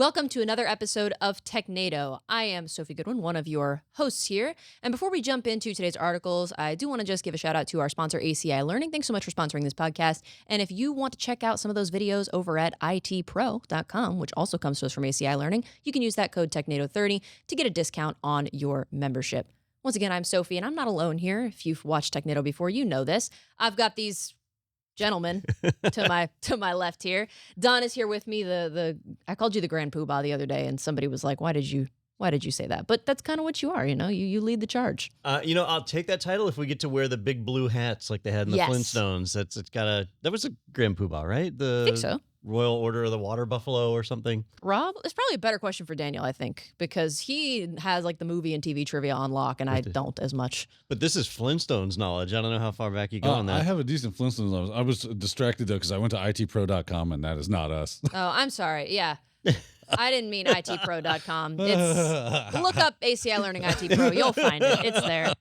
Welcome to another episode of Technado. I am Sophie Goodwin, one of your hosts here. And before we jump into today's articles, I do want to just give a shout out to our sponsor, ACI Learning. Thanks so much for sponsoring this podcast. And if you want to check out some of those videos over at itpro.com, which also comes to us from ACI Learning, you can use that code Technado30 to get a discount on your membership. Once again, I'm Sophie, and I'm not alone here. If you've watched Technado before, you know this. I've got these gentlemen to my left here. Don is here with me. I called you the Grand Poobah the other day, and somebody was like, "Why did you say that?" But that's kind of what you are, you know. You lead the charge. I'll take that title if we get to wear the big blue hats like they had in the Flintstones. That was a Grand Poobah, right? I think so. Royal Order of the Water Buffalo or something. Rob, it's probably a better question for Daniel, I think, because he has like the movie and TV trivia on lock, and I don't as much. But this is Flintstones knowledge. I don't know how far back you go on that. I have a decent Flintstones knowledge. I was distracted though because I went to itpro.com, and that is not us. Oh, I'm sorry. Yeah. I didn't mean itpro.com. Look up ACI Learning IT Pro. You'll find it. It's there.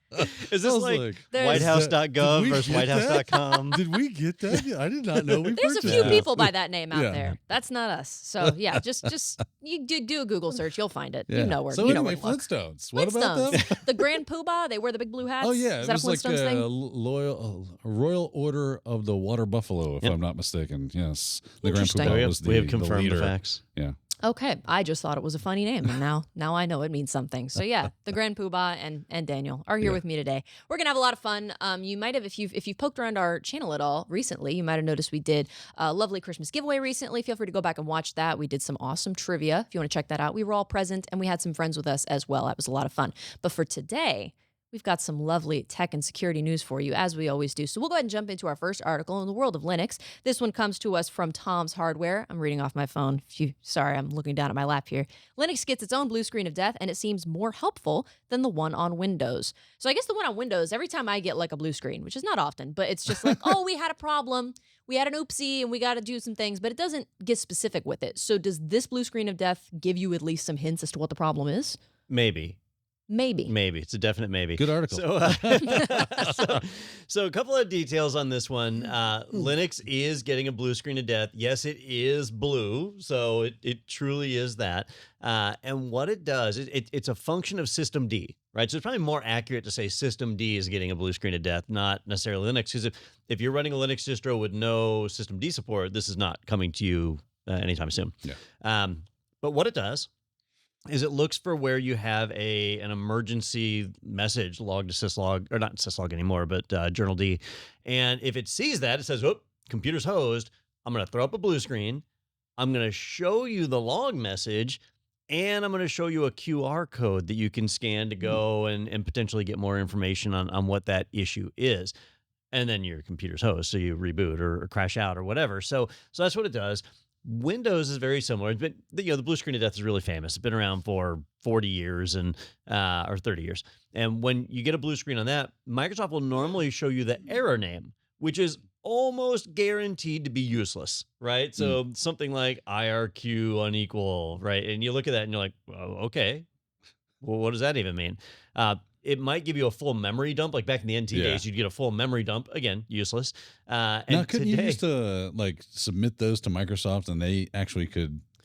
Is this like whitehouse.gov versus whitehouse.com? Did we get that? I did not know we There's a few people by that name out there. That's not us. So yeah, just you do a Google search. You'll find it. Yeah. You know where. So you anyway, know where Flintstones. What about them? The Grand Poobah. They wear the big blue hats. Oh yeah, is it that was a Flintstones like thing? a Royal Order of the Water Buffalo, if I'm not mistaken. Yes, the Grand Interesting. Poobah was we have the confirmed leader. the facts. Yeah. Okay, I just thought it was a funny name, and now I know it means something. So yeah, the Grand Poobah and Daniel are here with me today. We're gonna have a lot of fun. You might have, if you've poked around our channel at all recently, you might have noticed we did a lovely Christmas giveaway recently. Feel free to go back and watch that. We did some awesome trivia. If you want to check that out, we were all present, and we had some friends with us as well. That was a lot of fun. But for today, we've got some lovely tech and security news for you, as we always do. So we'll go ahead and jump into our first article in the world of Linux. This one comes to us from Tom's Hardware. I'm reading off my phone. Sorry, I'm looking down at my lap here. Linux gets its own blue screen of death, and it seems more helpful than the one on Windows. So I guess the one on Windows, every time I get like a blue screen, which is not often, but it's just like, oh, we had a problem. We had an oopsie, and we got to do some things, but it doesn't get specific with it. So does this blue screen of death give you at least some hints as to what the problem is? Maybe. It's a definite maybe. Good article. So a couple of details on this one. Linux is getting a blue screen of death. Yes, it is blue, so it truly is that. And what it does, it's a function of systemd, right? So it's probably more accurate to say systemd is getting a blue screen of death, not necessarily Linux. Because if you're running a Linux distro with no systemd support, this is not coming to you anytime soon. Yeah. But what it does is it looks for where you have an emergency message log to syslog, or not syslog anymore, but journal-d. And if it sees that, it says, oh, computer's hosed. I'm going to throw up a blue screen. I'm going to show you the log message, and I'm going to show you a QR code that you can scan to go and potentially get more information on what that issue is. And then your computer's hosed, so you reboot or crash out or whatever. So that's what it does. Windows is very similar. It's been, the blue screen of death is really famous. It's been around for 40 years or 30 years. And when you get a blue screen on that, Microsoft will normally show you the error name, which is almost guaranteed to be useless, right? So something like IRQ unequal, right? And you look at that and you're like, oh, okay, well, what does that even mean? It might give you a full memory dump, like back in the NT days, you'd get a full memory dump. Again, useless. And now, couldn't you used to like submit those to Microsoft, and they actually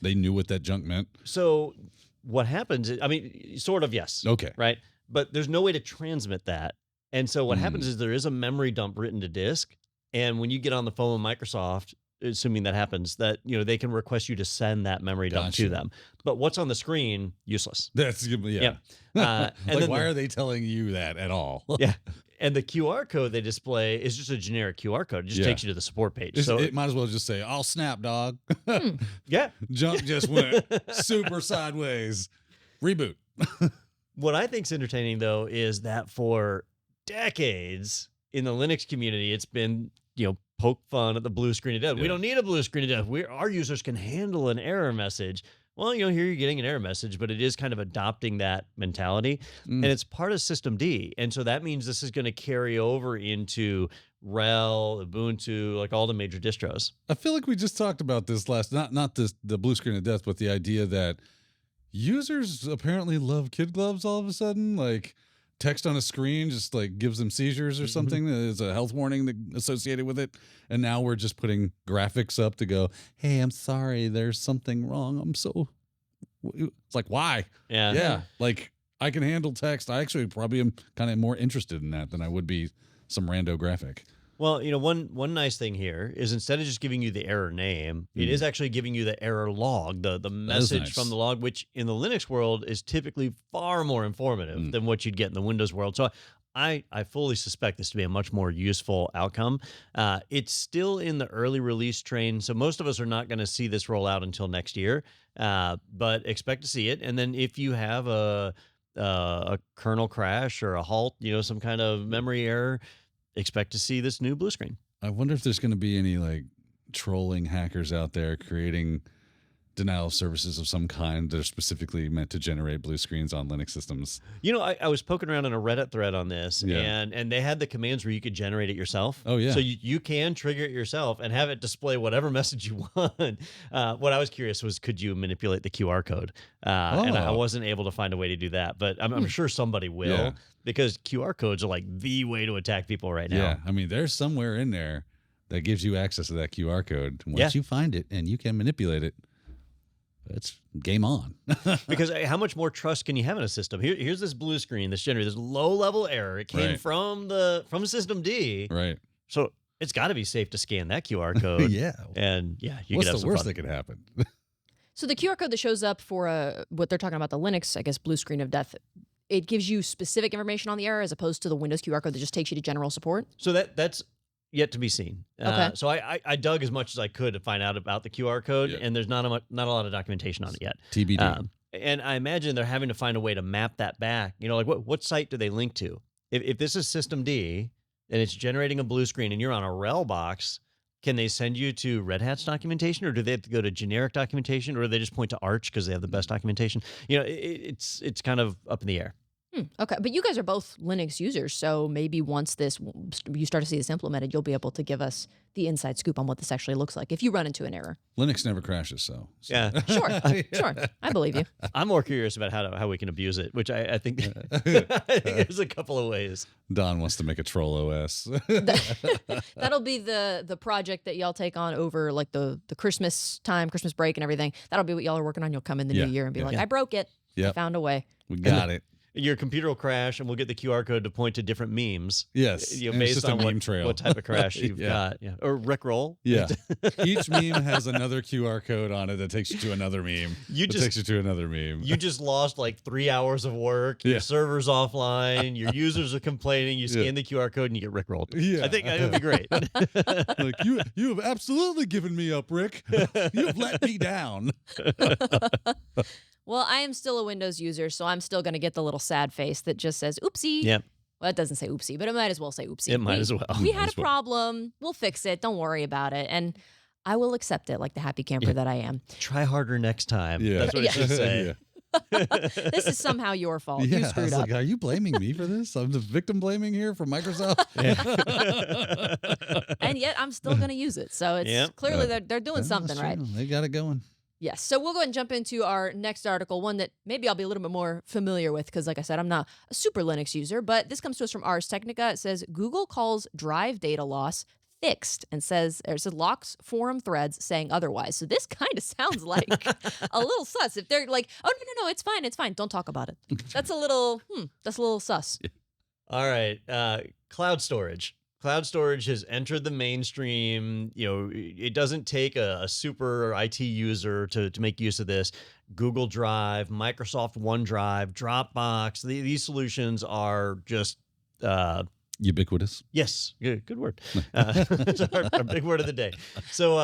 they knew what that junk meant? So what happens is, I mean, sort of, yes. Okay. Right? But there's no way to transmit that. And so what happens is there is a memory dump written to disk, and when you get on the phone with Microsoft, assuming that happens, that they can request you to send that memory dump to them. But what's on the screen, useless. That's and like, then why are they telling you that at all? Yeah. And the QR code they display is just a generic QR code. It just takes you to the support page. So it might as well just say, "I'll snap, dog." Yeah. Junk just went super sideways. Reboot. What I think's entertaining though is that for decades in the Linux community, it's been poke fun at the blue screen of death. We don't need a blue screen of death. Our users can handle an error message. Well, here you're getting an error message, but it is kind of adopting that mentality. And it's part of systemd. And so that means this is going to carry over into RHEL, Ubuntu, like all the major distros. I feel like we just talked about this not the blue screen of death, but the idea that users apparently love kid gloves all of a sudden. Like, text on a screen just like gives them seizures or something. There's a health warning associated with it. And now we're just putting graphics up to go, hey, I'm sorry, there's something wrong. I'm so It's like, why? Yeah. Like, I can handle text. I actually probably am kind of more interested in that than I would be some rando graphic. Well, one nice thing here is instead of just giving you the error name, it is actually giving you the error log, the message from the log, which in the Linux world is typically far more informative than what you'd get in the Windows world. So I fully suspect this to be a much more useful outcome. It's still in the early release train, so most of us are not going to see this roll out until next year, but expect to see it. And then if you have a kernel crash or a halt, some kind of memory error, expect to see this new blue screen. I wonder if there's going to be any like trolling hackers out there creating denial of services of some kind that are specifically meant to generate blue screens on Linux systems. I was poking around in a Reddit thread on this, and they had the commands where you could generate it yourself. Oh, yeah. So you can trigger it yourself and have it display whatever message you want. What I was curious was, could you manipulate the QR code? And I wasn't able to find a way to do that, but I'm sure somebody will, because QR codes are like the way to attack people right now. Yeah, I mean, there's somewhere in there that gives you access to that QR code. Once you find it and you can manipulate it, it's game on. Because how much more trust can you have in a system? Here's this blue screen that's generated this low-level error. It came from system D. Right. So it's got to be safe to scan that QR code. Yeah. And you what's could have the worst fun. that could happen? So the QR code that shows up for what they're talking about, the Linux, I guess, blue screen of death, it gives you specific information on the error as opposed to the Windows QR code that just takes you to general support? So that's yet to be seen. Okay. So I dug as much as I could to find out about the QR code, and there's not a lot of documentation on it yet. TBD. And I imagine they're having to find a way to map that back. Like what site do they link to? If this is System D and it's generating a blue screen and you're on a RHEL box, can they send you to Red Hat's documentation, or do they have to go to generic documentation, or do they just point to Arch because they have the best documentation? It's kind of up in the air. Okay, but you guys are both Linux users, so maybe once you start to see this implemented, you'll be able to give us the inside scoop on what this actually looks like if you run into an error. Linux never crashes, so. Yeah. Sure. I believe you. I'm more curious about how we can abuse it, which I think, I think there's a couple of ways. Don wants to make a troll OS. That'll be the project that y'all take on over like the Christmas time, Christmas break and everything. That'll be what y'all are working on. You'll come in the new year and be like, I broke it. I found a way. We got it. Your computer will crash, and we'll get the QR code to point to different memes. Yes, based on what type of crash you've got. Yeah, or Rickroll. Yeah, each meme has another QR code on it that takes you to another meme. Takes you to another meme. You just lost like 3 hours of work. Your server's offline. Your users are complaining. You scan the QR code and you get Rickrolled. Yeah, I think that would be great. Like you have absolutely given me up, Rick. You have let me down. Well, I am still a Windows user, so I'm still going to get the little sad face that just says, oopsie. Yep. Well, it doesn't say oopsie, but it might as well say oopsie. It might as well. We had a problem. We'll fix it. Don't worry about it. And I will accept it like the happy camper that I am. Try harder next time. Yeah. That's what it should say. This is somehow your fault. You screwed up. Like, are you blaming me for this? I'm the victim blaming here from Microsoft. And yet I'm still going to use it. So it's clearly they're doing something right. They got it going. Yes. So we'll go ahead and jump into our next article, one that maybe I'll be a little bit more familiar with because, like I said, I'm not a super Linux user, but this comes to us from Ars Technica. It says Google calls drive data loss fixed and says locks forum threads saying otherwise. So this kind of sounds like a little sus. If they're like, oh, no, it's fine. Don't talk about it. That's a little sus. All right. Cloud storage. Cloud storage has entered the mainstream. It doesn't take a super IT user to make use of this. Google Drive, Microsoft OneDrive, Dropbox, these solutions are just... ubiquitous. Yes, good word. It's our big word of the day. So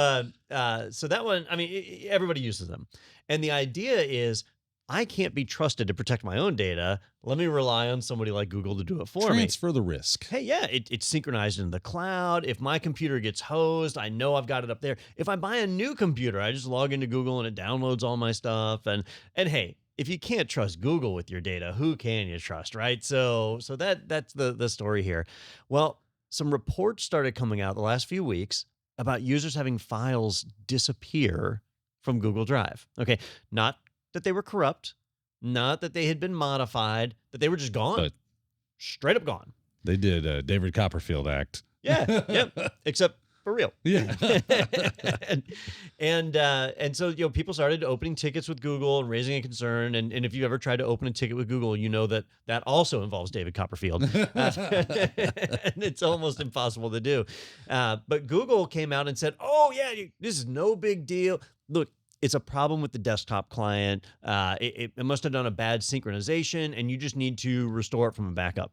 that one, I mean, everybody uses them. And the idea is, I can't be trusted to protect my own data. Let me rely on somebody like Google to do it for me. Transfer the risk. Hey, yeah, it's synchronized in the cloud. If my computer gets hosed, I know I've got it up there. If I buy a new computer, I just log into Google and it downloads all my stuff. And hey, if you can't trust Google with your data, who can you trust, right? So that's the story here. Well, some reports started coming out the last few weeks about users having files disappear from Google Drive. Okay, not that they were corrupt, not that they had been modified, that they were just gone. Straight up gone. They did a David Copperfield act. Yeah, yep. Except for real. Yeah. and so people started opening tickets with Google and raising a concern. And if you've ever tried to open a ticket with Google, you know that also involves David Copperfield. And it's almost impossible to do. But Google came out and said, "Oh yeah, this is no big deal. Look, it's a problem with the desktop client. It must have done a bad synchronization, and you just need to restore it from a backup."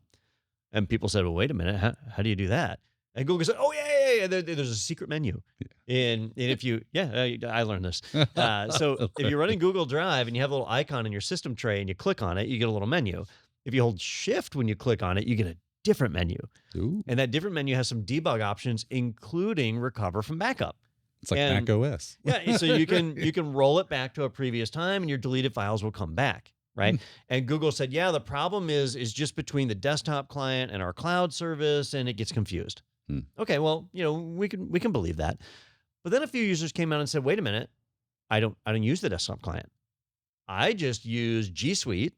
And people said, "Well, wait a minute. How do you do that?" And Google said, "Oh yeah. There's a secret menu, and if you I learned this. So if you're running Google Drive and you have a little icon in your system tray and you click on it, you get a little menu. If you hold Shift when you click on it, you get a different menu, Ooh. and that different menu has some debug options, including recover from backup." It's like Mac OS. Yeah, so you can roll it back to a previous time, and your deleted files will come back, right? And Google said, "Yeah, the problem is just between the desktop client and our cloud service, and it gets confused." Okay, well, we can believe that, but then a few users came out and said, "Wait a minute, I don't use the desktop client. I just use G Suite,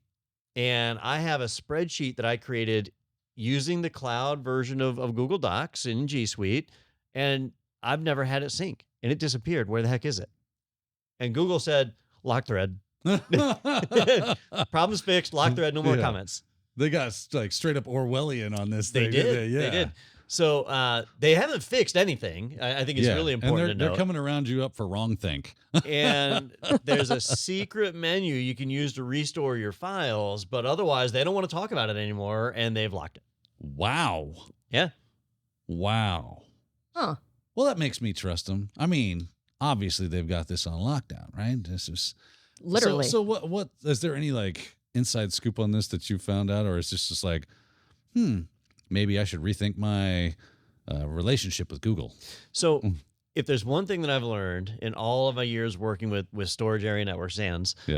and I have a spreadsheet that I created using the cloud version of Google Docs in G Suite, and I've never had it sync, and it disappeared. Where the heck is it?" And Google said, "Lock thread." Problem's fixed. Lock thread. No more comments. They got like straight up Orwellian on this. They thing, did. Yeah. They did. So they haven't fixed anything. I think it's really important and to they're note. coming around you up for wrong think. And there's a secret menu you can use to restore your files, but otherwise they don't want to talk about it anymore, and they've locked it. Wow. Yeah. Wow. Huh. Well, that makes me trust them. I mean, obviously they've got this on lockdown, right? This is Literally. So what is there any like inside scoop on this that you found out, or is this just like, maybe I should rethink my relationship with Google? So if there's one thing that I've learned in all of my years working with storage area network SANs, is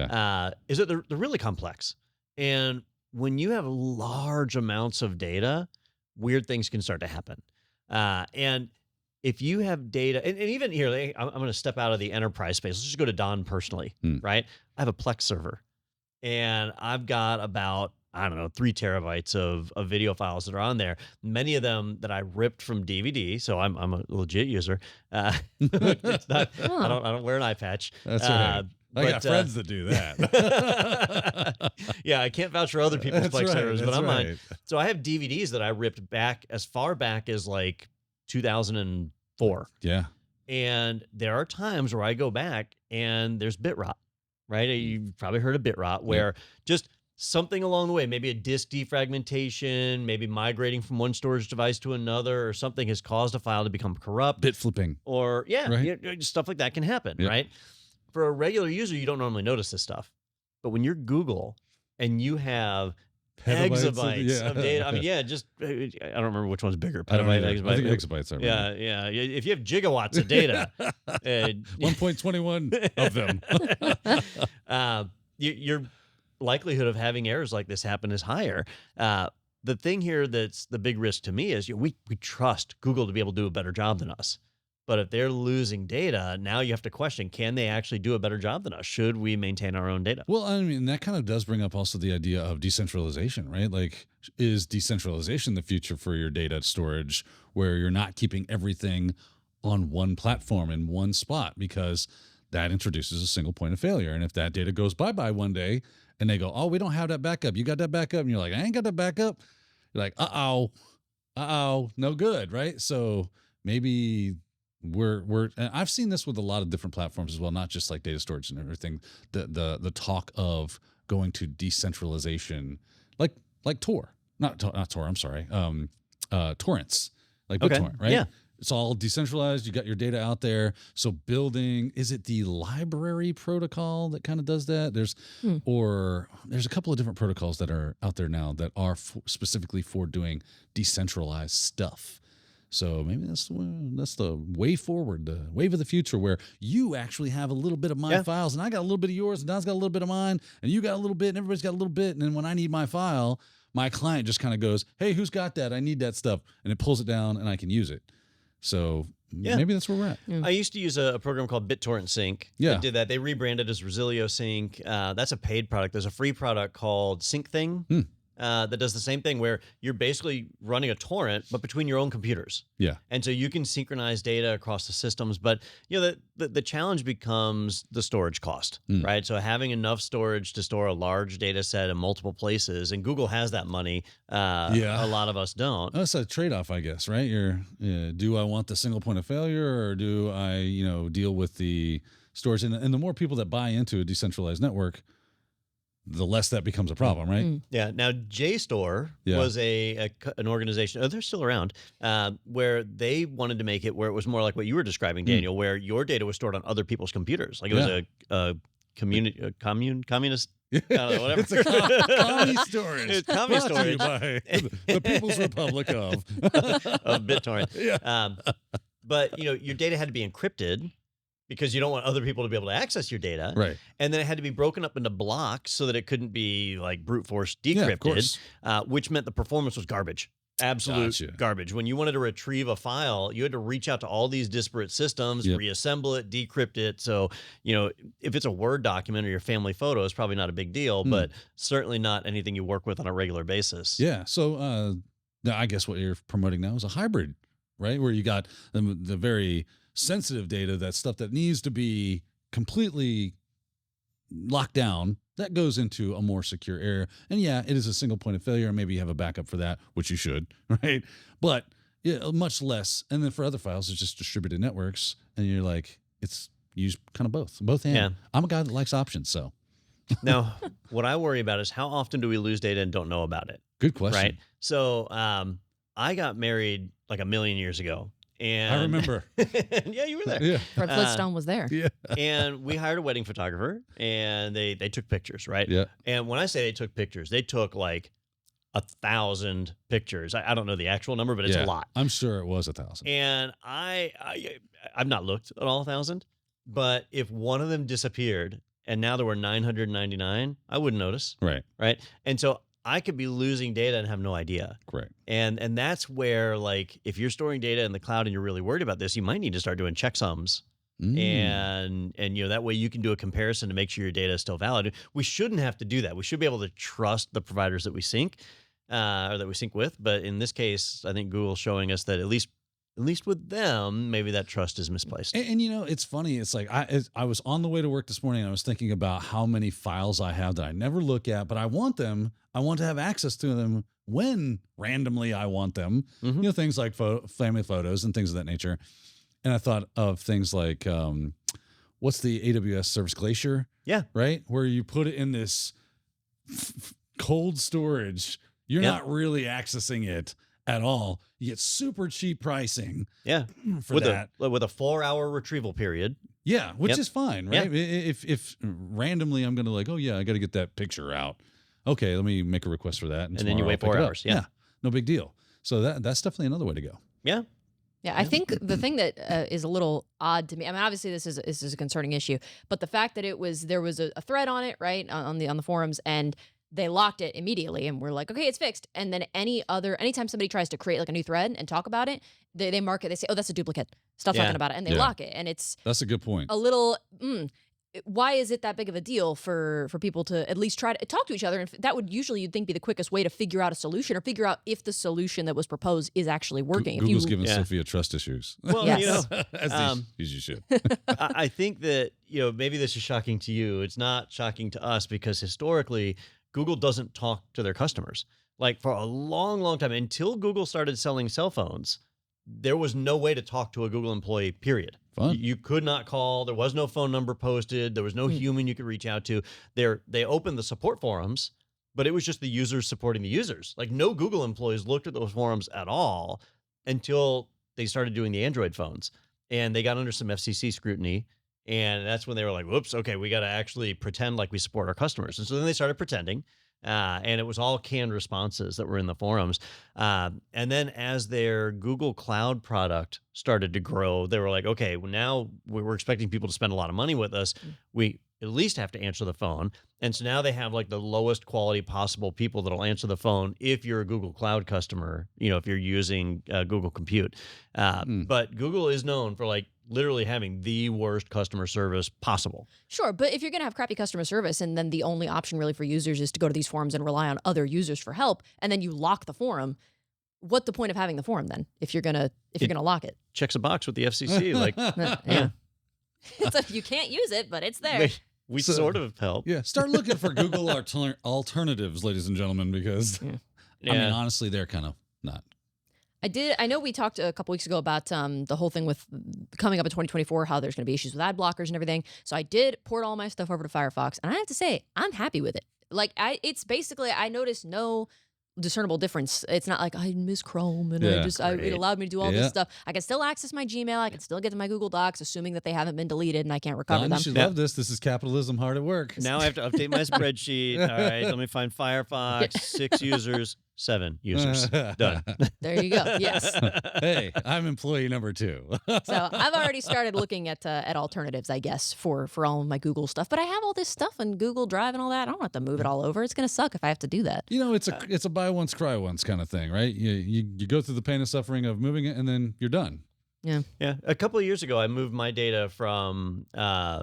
that they're really complex. And when you have large amounts of data, weird things can start to happen. And if you have data, and even here, I'm going to step out of the enterprise space. Let's just go to Don personally, right? I have a Plex server, and I've got about, 3 terabytes of video files that are on there. Many of them that I ripped from DVD. So I'm a legit user. It's not, I don't wear an eye patch. That's right. I got friends that do that. Yeah, I can't vouch for other people's Plex servers, but I'm mine. Right. So I have DVDs that I ripped back as far back as like 2004. Yeah. And there are times where I go back and there's bit rot, right? You've probably heard of bit rot, where just something along the way, maybe a disk defragmentation, maybe migrating from one storage device to another, or something has caused a file to become corrupt. Bit flipping. Or, stuff like that can happen, right? For a regular user, you don't normally notice this stuff. But when you're Google and you have exabytes of data, I mean, I don't remember which one's bigger. Petabyte, exabyte. I think exabytes are right. Yeah. If you have gigawatts of data, 1.21 of them, your likelihood of having errors like this happen is higher. The thing here that's the big risk to me is we trust Google to be able to do a better job than us. But if they're losing data, now you have to question, can they actually do a better job than us? Should we maintain our own data? Well, I mean, that kind of does bring up also the idea of decentralization, right? Like, is decentralization the future for your data storage, where you're not keeping everything on one platform in one spot, because that introduces a single point of failure. And if that data goes bye-bye one day and they go, "Oh, we don't have that backup. You got that backup?" And you're like, "I ain't got that backup." You're like, uh-oh, no good, right? So maybe and I've seen this with a lot of different platforms as well, not just like data storage and everything. The talk of going to decentralization, like Tor, not Tor. I'm sorry, torrents, like BitTorrent, right? Yeah. It's all decentralized. You got your data out there. So building, is it the library protocol that kind of does that? There's a couple of different protocols that are out there now that are specifically for doing decentralized stuff. So maybe that's the way forward, the wave of the future, where you actually have a little bit of my files, and I got a little bit of yours, and Don's got a little bit of mine, and you got a little bit, and everybody's got a little bit. And then when I need my file, my client just kind of goes, "Hey, who's got that? I need that stuff," and it pulls it down, and I can use it. So maybe that's where we're at. I used to use a program called BitTorrent Sync. That did that. They rebranded as Resilio Sync. That's a paid product. There's a free product called Sync Thing. that does the same thing, where you're basically running a torrent, but between your own computers. Yeah. And so you can synchronize data across the systems, but the challenge becomes the storage cost, right? So having enough storage to store a large data set in multiple places, and Google has that money. A lot of us don't. That's a trade-off, I guess, right? Do I want the single point of failure, or do I, deal with the storage? And the more people that buy into a decentralized network, the less that becomes a problem, right? Yeah. Now, JSTOR was an organization, they're still around, where they wanted to make it where it was more like what you were describing, Daniel, where your data was stored on other people's computers. Like it was a communist. I don't know, whatever. It's a commie storage. It's commie Brought to you storage. by the People's Republic of BitTorrent. Yeah. But your data had to be encrypted, because you don't want other people to be able to access your data. Right. And then it had to be broken up into blocks so that it couldn't be like brute force decrypted, which meant the performance was garbage. Absolute garbage. When you wanted to retrieve a file, you had to reach out to all these disparate systems, reassemble it, decrypt it. So, if it's a Word document or your family photo, it's probably not a big deal, but certainly not anything you work with on a regular basis. Yeah. So I guess what you're promoting now is a hybrid, right? Where you got the very sensitive data, that stuff that needs to be completely locked down, that goes into a more secure area. And yeah, it is a single point of failure, and maybe you have a backup for that, which you should, right? But much less. And then for other files, it's just distributed networks, and you're like, it's use kind of both hands. Yeah. I'm a guy that likes options, so. Now, what I worry about is how often do we lose data and don't know about it? Good question. Right. So I got married like 1 million years ago. And I remember. Yeah, you were there. Yeah. Fred Flintstone was there. Yeah. And we hired a wedding photographer, and they took pictures, right? Yeah. And when I say they took pictures, they took like 1,000 pictures. I don't know the actual number, but it's a lot. I'm sure it was 1,000. And I've not looked at all 1,000, but if one of them disappeared and now there were 999, I wouldn't notice. Right. Right. And so I could be losing data and have no idea. Correct. And that's where, like, if you're storing data in the cloud and you're really worried about this, you might need to start doing checksums. And that way you can do a comparison to make sure your data is still valid. We shouldn't have to do that. We should be able to trust the providers that we sync or that we sync with. But in this case, I think Google's showing us that at least with them, maybe that trust is misplaced. And it's funny. It's like I was on the way to work this morning, and I was thinking about how many files I have that I never look at, but I want them. I want to have access to them when randomly I want them. Things like family photos and things of that nature. And I thought of things like, what's the AWS service Glacier? Yeah. Right? Where you put it in this cold storage. You're not really accessing it at all. You get super cheap pricing. Yeah. For that. With a 4-hour retrieval period. Yeah. Which is fine, right? Yeah. If randomly I'm going to like, oh yeah, I got to get that picture out. Okay. Let me make a request for that. And then you wait 4 hours. Yeah. No big deal. So that's definitely another way to go. Yeah. Yeah, I think the thing that is a little odd to me. I mean, obviously this is a concerning issue, but the fact that there was a thread on it, right, on the forums, and they locked it immediately, and we're like, okay, it's fixed. And then anytime somebody tries to create like a new thread and talk about it, they mark it. They say, oh, that's a duplicate. Stop talking about it, and they lock it. And that's a good point. A little. Why is it that big of a deal for people to at least try to talk to each other? And that would usually, you'd think, be the quickest way to figure out a solution or figure out if the solution that was proposed is actually working. Google's giving Sophia trust issues. Well, yes. As you should. I think that, maybe this is shocking to you. It's not shocking to us because historically, Google doesn't talk to their customers. Like for a long, long time, until Google started selling cell phones, there was no way to talk to a Google employee, period. Fun. You could not call. There was no phone number posted. There was no human you could reach out to. They opened the support forums, but it was just the users supporting the users. Like no Google employees looked at those forums at all until they started doing the Android phones. And they got under some FCC scrutiny. And that's when they were like, whoops, okay, we got to actually pretend like we support our customers. And so then they started pretending. And it was all canned responses that were in the forums. And then as their Google Cloud product started to grow, they were like, okay, well, now we're expecting people to spend a lot of money with us. We at least have to answer the phone. And so now they have like the lowest quality possible people that'll answer the phone if you're a Google Cloud customer, if you're using Google Compute. But Google is known for like literally having the worst customer service possible. Sure, but if you're going to have crappy customer service and then the only option really for users is to go to these forums and rely on other users for help, and then you lock the forum, what's the point of having the forum then if you're gonna lock it? Checks a box with the FCC. Like, yeah. So you can't use it, but it's there. We sort of help. Yeah, start looking for Google alternatives, ladies and gentlemen, because I mean, honestly, they're kind of not. I know we talked a couple weeks ago about the whole thing with coming up in 2024, how there's going to be issues with ad blockers and everything. So I did port all my stuff over to Firefox, and I have to say, I'm happy with it. Like, it's basically, I noticed no discernible difference. It's not like I miss Chrome and it allowed me to do all this stuff. I can still access my Gmail. I can still get to my Google Docs, assuming that they haven't been deleted and I can't recover them. You love this. This is capitalism hard at work. Now I have to update my spreadsheet. All right, let me find Firefox. 6 users, 7 users. Done. There you go. Yes. Hey, I'm employee number 2. So I've already started looking at alternatives, I guess, for all of my Google stuff. But I have all this stuff in Google Drive and all that. I don't have to move it all over. It's going to suck if I have to do that. You know, it's a buy once, cry once kind of thing, right? You go through the pain and suffering of moving it, and then you're done. Yeah. Yeah. A couple of years ago, I moved my data from I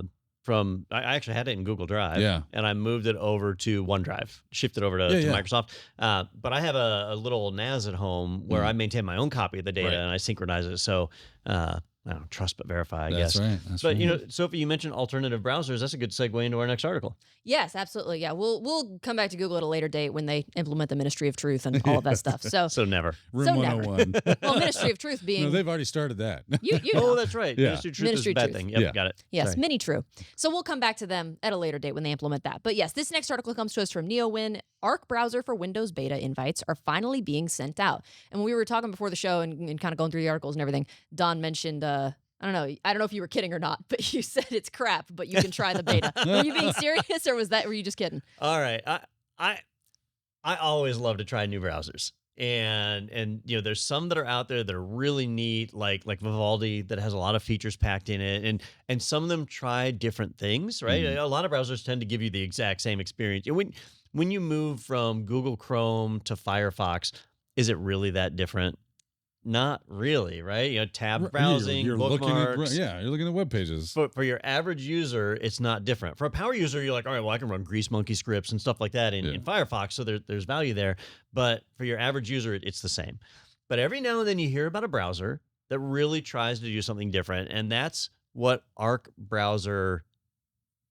actually had it in Google Drive, and I moved it over to OneDrive, shifted over to Microsoft. But I have a little NAS at home where I maintain my own copy of the data and I synchronize it. So I don't trust but verify, I guess. That's but right. you know, Sophie, you mentioned alternative browsers. That's a good segue into our next article. Yes, absolutely. Yeah, we'll come back to Google at a later date when they implement the Ministry of Truth and all of that stuff. So never. Room 101. Well, Ministry of Truth being they've already started that. You know. Oh, that's right. Yeah. Ministry of Truth Ministry is a bad Truth. thing. Yep, got it. Yes, Sorry. mini true. So we'll come back to them at a later date when they implement that. But yes, this next article comes to us from NeoWin. Arc browser for Windows beta invites are finally being sent out. And when we were talking before the show and kind of going through the articles and everything, Don mentioned I don't know if you were kidding or not, but you said it's crap, but you can try the beta. Were you being serious, or were you just kidding? All right. I always love to try new browsers. And you know, there's some that are out there that are really neat, like Vivaldi, that has a lot of features packed in it, and some of them try different things, right? A lot of browsers tend to give you the exact same experience. When you move from Google Chrome to Firefox, is it really that different? Not really, right? You know, tab browsing, you're bookmarks. you're looking at web pages. For your average user, it's not different. For a power user, you're like, all right, well, I can run Grease Monkey scripts and stuff like that in Firefox, so there's value there. But for your average user, it's the same. But every now and then you hear about a browser that really tries to do something different, and that's what Arc Browser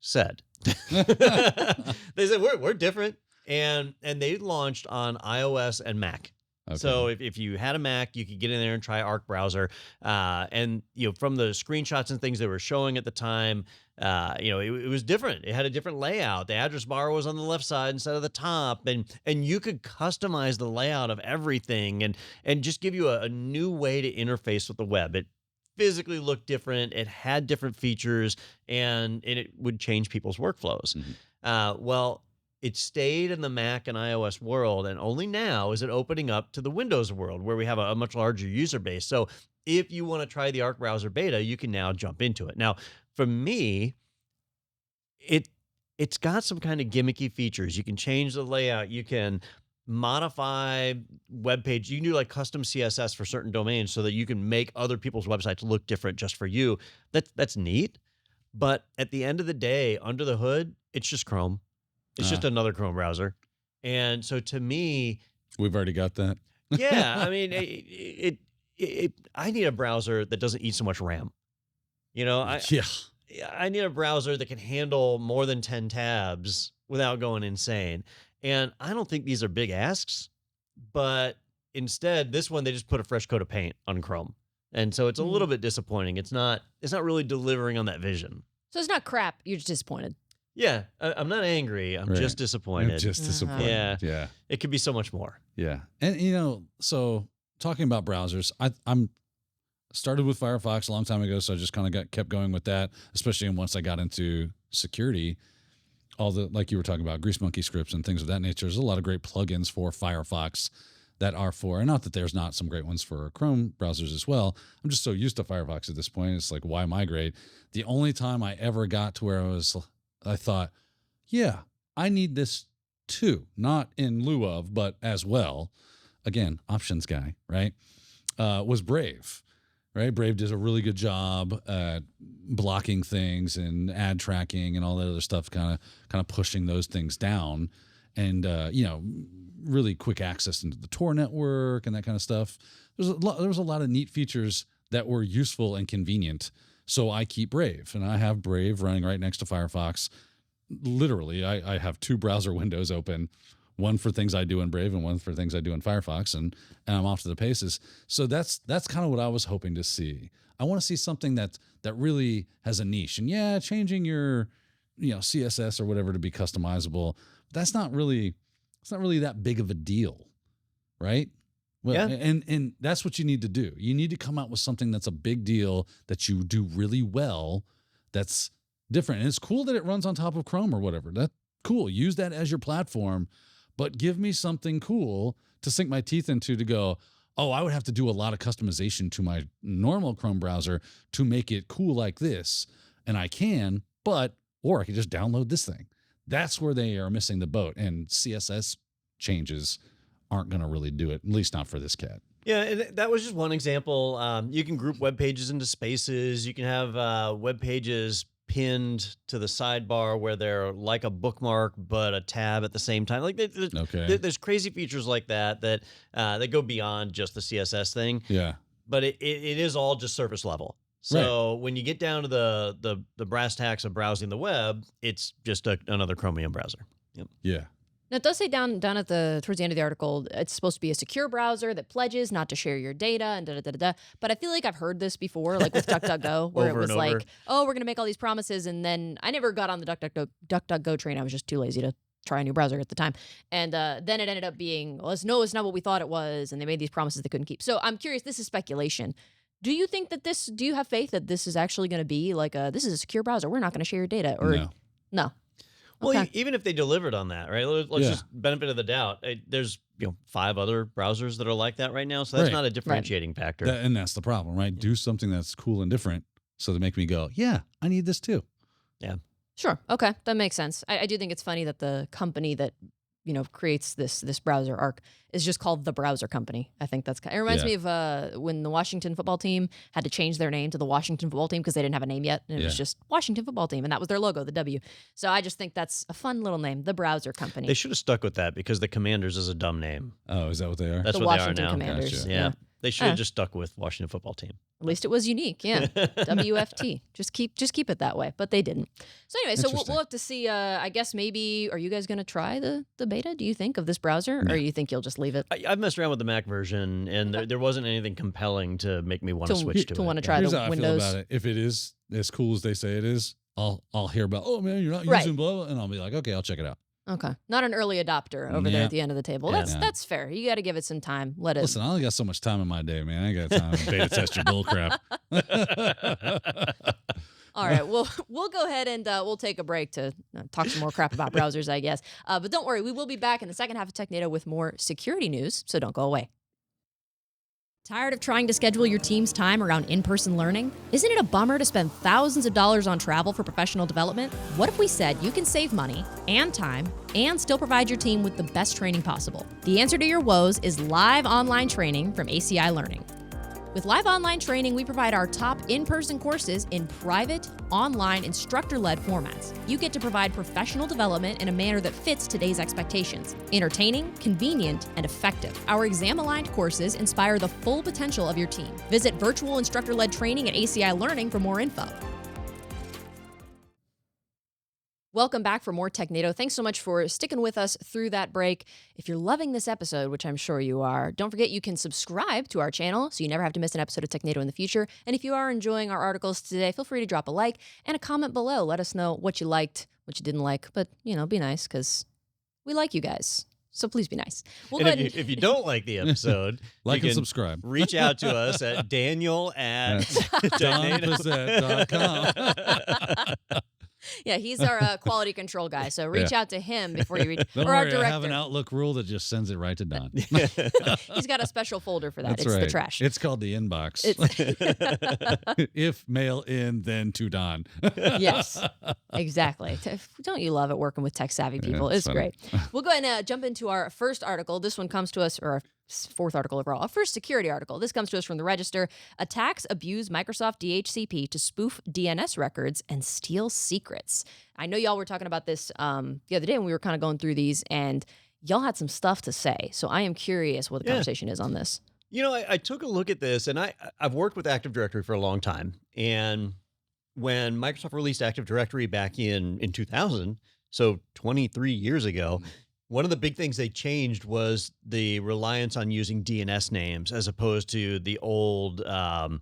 said. They said, we're different, and they launched on iOS and Mac. Okay. So if you had a Mac, you could get in there and try Arc Browser. And, you know, from the screenshots and things they were showing at the time, you know, it was different. It had a different layout. The address bar was on the left side instead of the top. And you could customize the layout of everything and just give you a new way to interface with the web. It physically looked different. It had different features, and it would change people's workflows. Mm-hmm. Well, it stayed in the Mac and iOS world, and only now is it opening up to the Windows world, where we have a much larger user base. So if you want to try the Arc Browser beta, you can now jump into it. Now, for me, it's got some kind of gimmicky features. You can change the layout. You can modify web page. You can do like custom CSS for certain domains so that you can make other people's websites look different just for you. That's neat. But at the end of the day, under the hood, it's just Chrome. It's just another Chrome browser. And so to me, we've already got that. Yeah. I mean, I need a browser that doesn't eat so much RAM. You know, I need a browser that can handle more than 10 tabs without going insane. And I don't think these are big asks, but instead, this one, they just put a fresh coat of paint on Chrome. And so it's a little bit disappointing. It's not really delivering on that vision. So it's not crap. You're just disappointed. Yeah, I'm not angry. I'm just disappointed. I'm just disappointed. Yeah. It could be so much more. Yeah. And, you know, so talking about browsers, I'm started with Firefox a long time ago, so I just kind of kept going with that, especially once I got into security. All the, like you were talking about, Grease Monkey scripts and things of that nature. There's a lot of great plugins for Firefox that are for, and not that there's not some great ones for Chrome browsers as well. I'm just so used to Firefox at this point. It's like, why migrate? The only time I ever got to where I thought, yeah, I need this too, not in lieu of, but as well. Again, options guy, right? Was Brave. right? Brave does a really good job at blocking things and ad tracking and all that other stuff, kind of pushing those things down, and really quick access into the Tor network and that kind of stuff. There was a lot of neat features that were useful and convenient. So I keep Brave, and I have Brave running right next to Firefox. Literally, I have 2 browser windows open, one for things I do in Brave and one for things I do in Firefox, and I'm off to the paces. So that's kind of what I was hoping to see. I want to see something that really has a niche. And changing your CSS or whatever to be customizable, that's not really that big of a deal, right? Well, yeah. And that's what you need to do. You need to come out with something that's a big deal, that you do really well, that's different. And it's cool that it runs on top of Chrome or whatever. That's cool. Use that as your platform, but give me something cool to sink my teeth into, to go, oh, I would have to do a lot of customization to my normal Chrome browser to make it cool like this. And I can, or I could just download this thing. That's where they are missing the boat. And CSS changes aren't going to really do it, at least not for this cat. Yeah, and that was just one example. You can group web pages into spaces. You can have web pages pinned to the sidebar where they're like a bookmark but a tab at the same time. Like there's crazy features like that go beyond just the CSS thing. Yeah, but it is all just surface level. So when you get down to the brass tacks of browsing the web, it's just another Chromium browser. Yep. Yeah. Now, it does say down at towards the end of the article, it's supposed to be a secure browser that pledges not to share your data and da-da-da-da-da. But I feel like I've heard this before, like with DuckDuckGo, where it was like, oh, we're going to make all these promises. And then I never got on the DuckDuckGo train. I was just too lazy to try a new browser at the time. And then it ended up being, well, it's not what we thought it was. And they made these promises they couldn't keep. So I'm curious, this is speculation. Do you think that do you have faith that this is actually going to be like this is a secure browser, we're not going to share your data? Or no. Well, Okay. Even if they delivered on that, right? Let's just benefit of the doubt. There's 5 other browsers that are like that right now, so that's not a differentiating factor. And that's the problem, right? Do something that's cool and different, so they make me go, yeah, I need this too. Yeah. Sure. Okay, that makes sense. I do think it's funny that the company that creates this browser Arc is just called the Browser Company. I think it reminds me of when the Washington football team had to change their name to the Washington football team because they didn't have a name yet, and it was just Washington football team, and that was their logo, the W. So I just think that's a fun little name, the Browser Company. They should have stuck with that because the Commanders is a dumb name. Oh, is that what they are? That's the what Washington they are now. Commanders. Gotcha. Yeah. They should have just stuck with Washington football team. At least it was unique, yeah. WFT. Just keep it that way, but they didn't. So anyway, so we'll have to see. I guess maybe, are you guys going to try the beta? Do you think of this browser, or you think you'll just leave it? I've messed around with the Mac version, and there wasn't anything compelling to make me want to switch to it. To want to try Here's the how Windows. I feel about it. If it is as cool as they say it is, I'll hear about, oh man, you're not using blah, blah, and I'll be like, okay, I'll check it out. Okay, not an early adopter over there at the end of the table. That's fair. You got to give it some time. Let it. Listen, I only got so much time in my day, man. I ain't got time to beta test your bull crap. All right, we'll go ahead and we'll take a break to talk some more crap about browsers, I guess. But don't worry, we will be back in the second half of Technado with more security news, so don't go away. Tired of trying to schedule your team's time around in-person learning? Isn't it a bummer to spend thousands of dollars on travel for professional development? What if we said you can save money and time and still provide your team with the best training possible? The answer to your woes is live online training from ACI Learning. With live online training, we provide our top in-person courses in private, online, instructor-led formats. You get to provide professional development in a manner that fits today's expectations. Entertaining, convenient, and effective. Our exam-aligned courses inspire the full potential of your team. Visit virtual instructor-led training at ACI Learning for more info. Welcome back for more Technado. Thanks so much for sticking with us through that break. If you're loving this episode, which I'm sure you are, don't forget you can subscribe to our channel so you never have to miss an episode of Technado in the future. And if you are enjoying our articles today, feel free to drop a like and a comment below. Let us know what you liked, what you didn't like, but, be nice because we like you guys. So please be nice. We'll if you don't like the episode, like and subscribe. Reach out to us at Daniel@donpossett.com. Yeah, he's our quality control guy. So reach out to him before you reach. Don't or our worry, director. I have an Outlook rule that just sends it right to Don. He's got a special folder for that. That's it's right. the trash. It's called the inbox. If mail in, then to Don. Yes, exactly. Don't you love it working with tech savvy people? Yeah, it's funny. great. We'll go ahead and jump into our first article. This one comes to us, or our fourth article overall. A first security article. This comes to us from the Register. Attacks abuse Microsoft DHCP to spoof DNS records and steal secrets. I know y'all were talking about this the other day when we were kind of going through these, and y'all had some stuff to say. So I am curious what the conversation is on this. You know, I took a look at this, and I've worked with Active Directory for a long time. And when Microsoft released Active Directory back in 2000, so 23 years ago, one of the big things they changed was the reliance on using DNS names as opposed to the old, what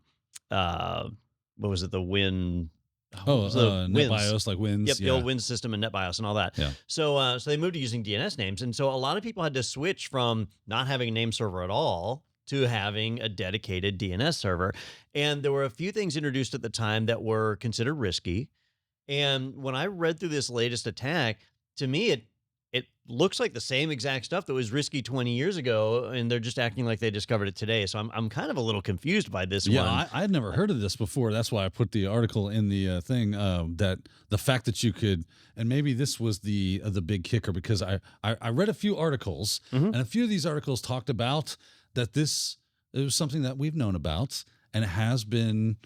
was it, the Win... NetBIOS, like Wins. Yep, the old Win system and NetBIOS and all that. Yeah. So they moved to using DNS names. And so a lot of people had to switch from not having a name server at all to having a dedicated DNS server. And there were a few things introduced at the time that were considered risky. And when I read through this latest attack, to me, it looks like the same exact stuff that was risky 20 years ago, and they're just acting like they discovered it today. So I'm kind of a little confused by this one. Yeah, I had never heard of this before. That's why I put the article in the thing, that the fact that you could, and maybe this was the big kicker, because I read a few articles, and a few of these articles talked about that it was something that we've known about, and it has been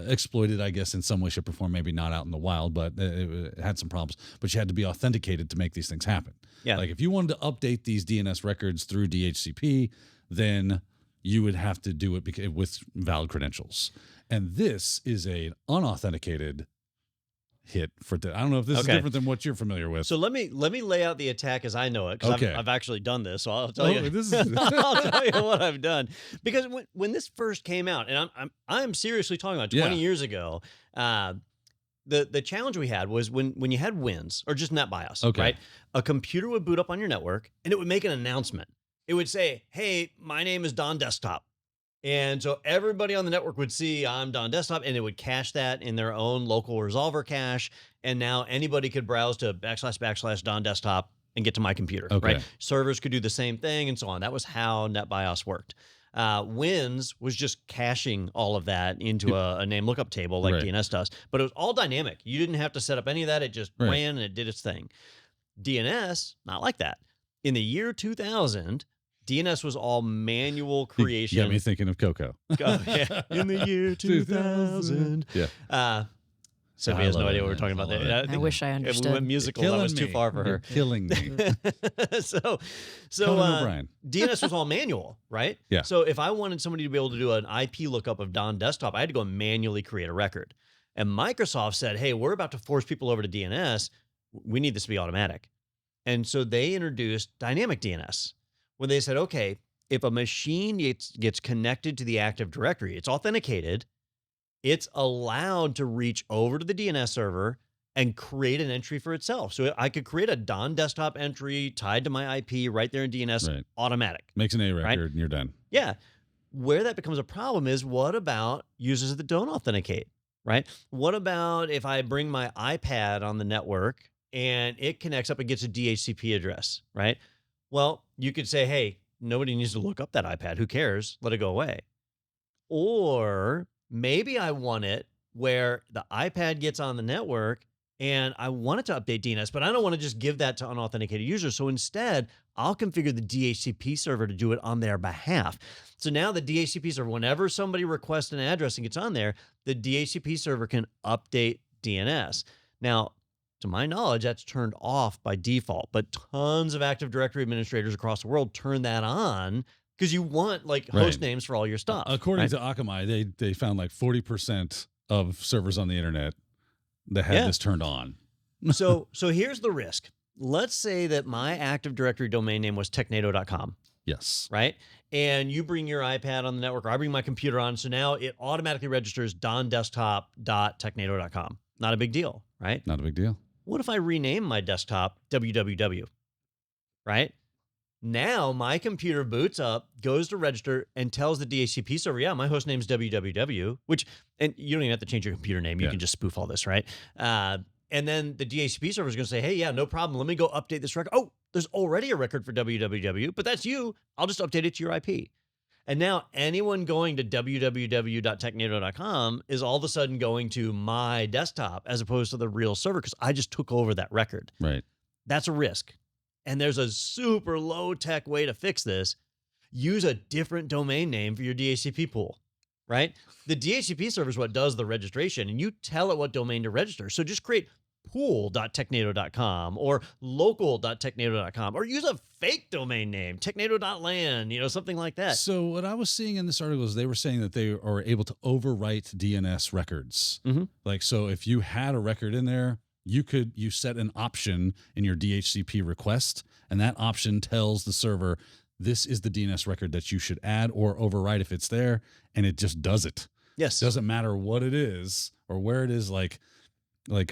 exploited, I guess, in some way, shape, or form. Maybe not out in the wild, but it had some problems. But you had to be authenticated to make these things happen. Yeah. Like if you wanted to update these DNS records through DHCP, then you would have to do it with valid credentials. And this is an unauthenticated hit for I don't know if this is different than what you're familiar with. So let me lay out the attack as I know it, because I've actually done this. So I'll tell you. This I'll tell you what I've done, because when this first came out, and I'm seriously talking about 20 years ago, the challenge we had was when you had Wins or just NetBIOS, right? A computer would boot up on your network and it would make an announcement. It would say, "Hey, my name is Don Desktop." And so everybody on the network would see I'm Don Desktop, and it would cache that in their own local resolver cache. And now anybody could browse to / Don Desktop and get to my computer, right? Servers could do the same thing and so on. That was how NetBIOS worked. Wins was just caching all of that into a name lookup table like DNS does, but it was all dynamic. You didn't have to set up any of that. It just ran and it did its thing. DNS, not like that. In the year 2000, DNS was all manual creation. You got me thinking of Coco. In the year 2000. Yeah. Sylvia has no idea what we're talking about there. I wish I understood. If we went musical, that was too far for her. Killing me. so DNS was all manual, right? Yeah. So if I wanted somebody to be able to do an IP lookup of Don Desktop, I had to go and manually create a record. And Microsoft said, "Hey, we're about to force people over to DNS. We need this to be automatic." And so they introduced dynamic DNS. When they said, okay, if a machine gets connected to the Active Directory, it's authenticated, it's allowed to reach over to the DNS server and create an entry for itself. So I could create a Don Desktop entry tied to my IP right there in DNS, automatic. Makes an A record and you're done. Yeah. Where that becomes a problem is, what about users that don't authenticate, right? What about if I bring my iPad on the network and it connects up and gets a DHCP address, right? Well, you could say, hey, nobody needs to look up that iPad. Who cares? Let it go away. Or maybe I want it where the iPad gets on the network and I want it to update DNS, but I don't want to just give that to unauthenticated users. So instead, I'll configure the DHCP server to do it on their behalf. So now the DHCP server, whenever somebody requests an address and gets on there, the DHCP server can update DNS. Now, to my knowledge, that's turned off by default, but tons of Active Directory administrators across the world turn that on because you want like host names for all your stuff. According to Akamai, they found like 40% of servers on the internet that had this turned on. So here's the risk. Let's say that my Active Directory domain name was technado.com. Yes. Right? And you bring your iPad on the network, or I bring my computer on, so now it automatically registers dondesktop.technado.com. Not a big deal, right? Not a big deal. What if I rename my desktop www, right? Now my computer boots up, goes to register, and tells the DHCP server, yeah, my host name's www, and you don't even have to change your computer name. You can just spoof all this, right? And then the DHCP server is going to say, hey, yeah, no problem. Let me go update this record. Oh, there's already a record for www, but that's you. I'll just update it to your IP. And now anyone going to www.technado.com is all of a sudden going to my desktop as opposed to the real server because I just took over that record. Right. That's a risk. And there's a super low-tech way to fix this use a different domain name for your DHCP pool, right? The DHCP server is what does the registration, and you tell it what domain to register. So just create pool.technado.com or local.technado.com, or use a fake domain name, technado.land, something like that. So what I was seeing in this article is they were saying that they are able to overwrite DNS records. Like, so if you had a record in there, you set an option in your DHCP request, and that option tells the server, this is the DNS record that you should add or overwrite if it's there, and it just does it. Yes. Doesn't matter what it is or where it is, like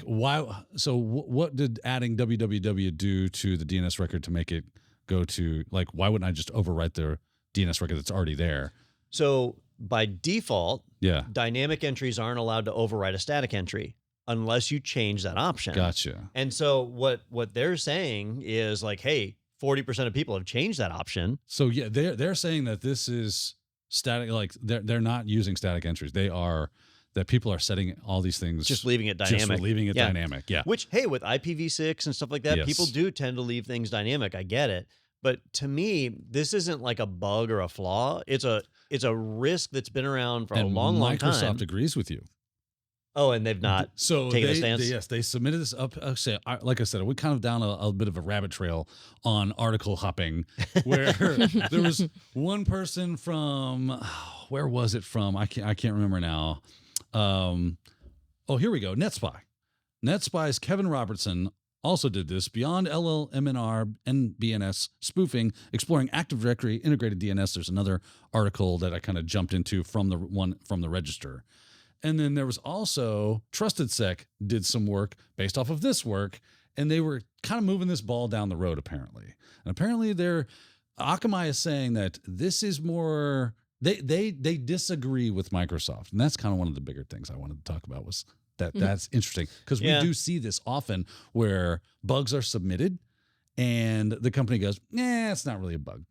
why? So what did adding www do to the DNS record to make it go to, like, why wouldn't I just overwrite the DNS record that's already there? So by default, Yeah. dynamic entries aren't allowed to overwrite a static entry unless you change that option. Gotcha. And so what they're saying is like, hey, 40% of people have changed that option. So yeah, they're saying that this is static, like they're not using static entries. They are, that people are setting all these things, Just leaving it dynamic. Just leaving it Yeah. dynamic. Yeah. Which, hey, with IPv6 and stuff like that, Yes. people do tend to leave things dynamic. I get it. But to me, this isn't like a bug or a flaw. It's a risk that's been around for a long time. Microsoft agrees with you. Oh, and they've not taken a stance? Yes, they submitted this up. Like I said, we kind of down a bit of a rabbit trail on article hopping, where there was one person from, where was it from? I can't remember now. Here we go. NetSpy. NetSpy's Kevin Robertson also did this. Beyond LLMNR and BNS spoofing, exploring Active Directory integrated DNS. There's another article that I kind of jumped into from the Register. And then there was also TrustedSec did some work based off of this work, and they were kind of moving this ball down the road, apparently. And apparently Akamai is saying that this is more, they disagree with Microsoft. And that's kind of one of the bigger things I wanted to talk about, was that that's interesting, because we do see this often where bugs are submitted and the company goes, nah, it's not really a bug.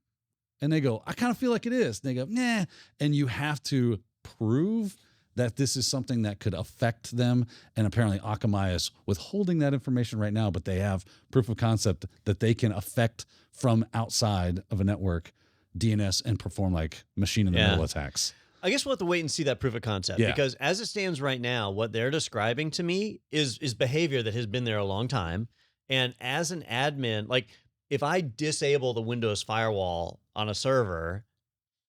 And they go, I kind of feel like it is. And they go, nah. And you have to prove that this is something that could affect them. And apparently Akamai is withholding that information right now, but they have proof of concept that they can affect from outside of a network DNS and perform like machine in the middle attacks. I guess we'll have to wait and see that proof of concept, because as it stands right now, what they're describing to me is behavior that has been there a long time. And as an admin, like if I disable the Windows firewall on a server,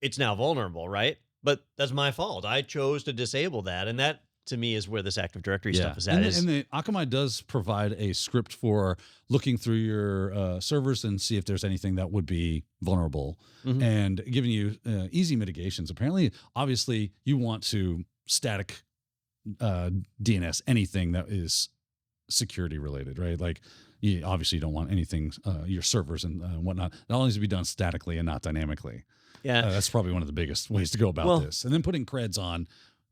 it's now vulnerable, right? But that's my fault. I chose to disable that. And that, to me, is where this Active Directory stuff is at. And the Akamai does provide a script for looking through your servers and see if there's anything that would be vulnerable and giving you easy mitigations. Apparently, obviously, you want to static DNS anything that is security related, right? Like, obviously, you don't want anything, your servers and whatnot. It all needs to be done statically and not dynamically. Yeah. That's probably one of the biggest ways to go about this. And then putting creds on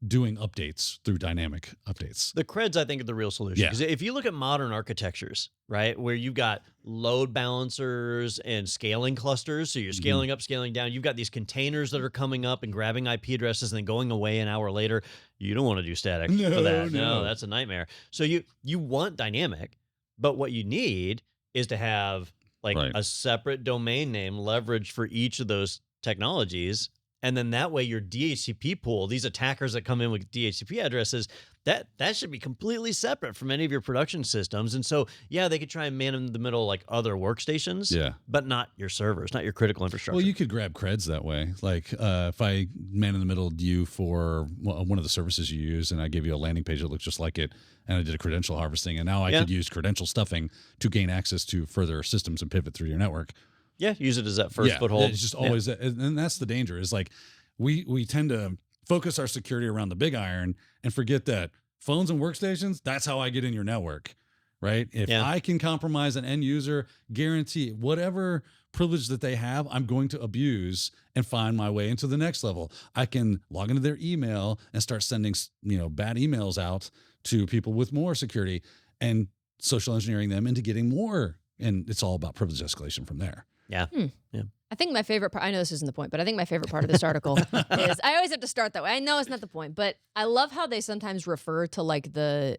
doing updates through dynamic updates. The creds, I think, are the real solution. Because if you look at modern architectures, right, where you've got load balancers and scaling clusters, so you're scaling up, scaling down, you've got these containers that are coming up and grabbing IP addresses and then going away an hour later. You don't want to do static for that. No, that's a nightmare. So you want dynamic, but what you need is to have like a separate domain name leveraged for each of those technologies. And then that way your DHCP pool, these attackers that come in with DHCP addresses, that should be completely separate from any of your production systems. And so, they could try and man in the middle like other workstations, but not your servers, not your critical infrastructure. Well, you could grab creds that way. Like if I man in the middle you for one of the services you use and I give you a landing page that looks just like it, and I did a credential harvesting, and now I could use credential stuffing to gain access to further systems and pivot through your network. Yeah, use it as that first foothold. It's just always, and that's the danger, is like we tend to focus our security around the big iron and forget that phones and workstations, that's how I get in your network, right? If I can compromise an end user, guarantee whatever privilege that they have, I'm going to abuse and find my way into the next level. I can log into their email and start sending, bad emails out to people with more security and social engineering them into getting more. And it's all about privilege escalation from there. Yeah. Yeah. I think my favorite part, I know this isn't the point, but I think my favorite part of this article is, I always have to start that way. I know it's not the point, but I love how they sometimes refer to like the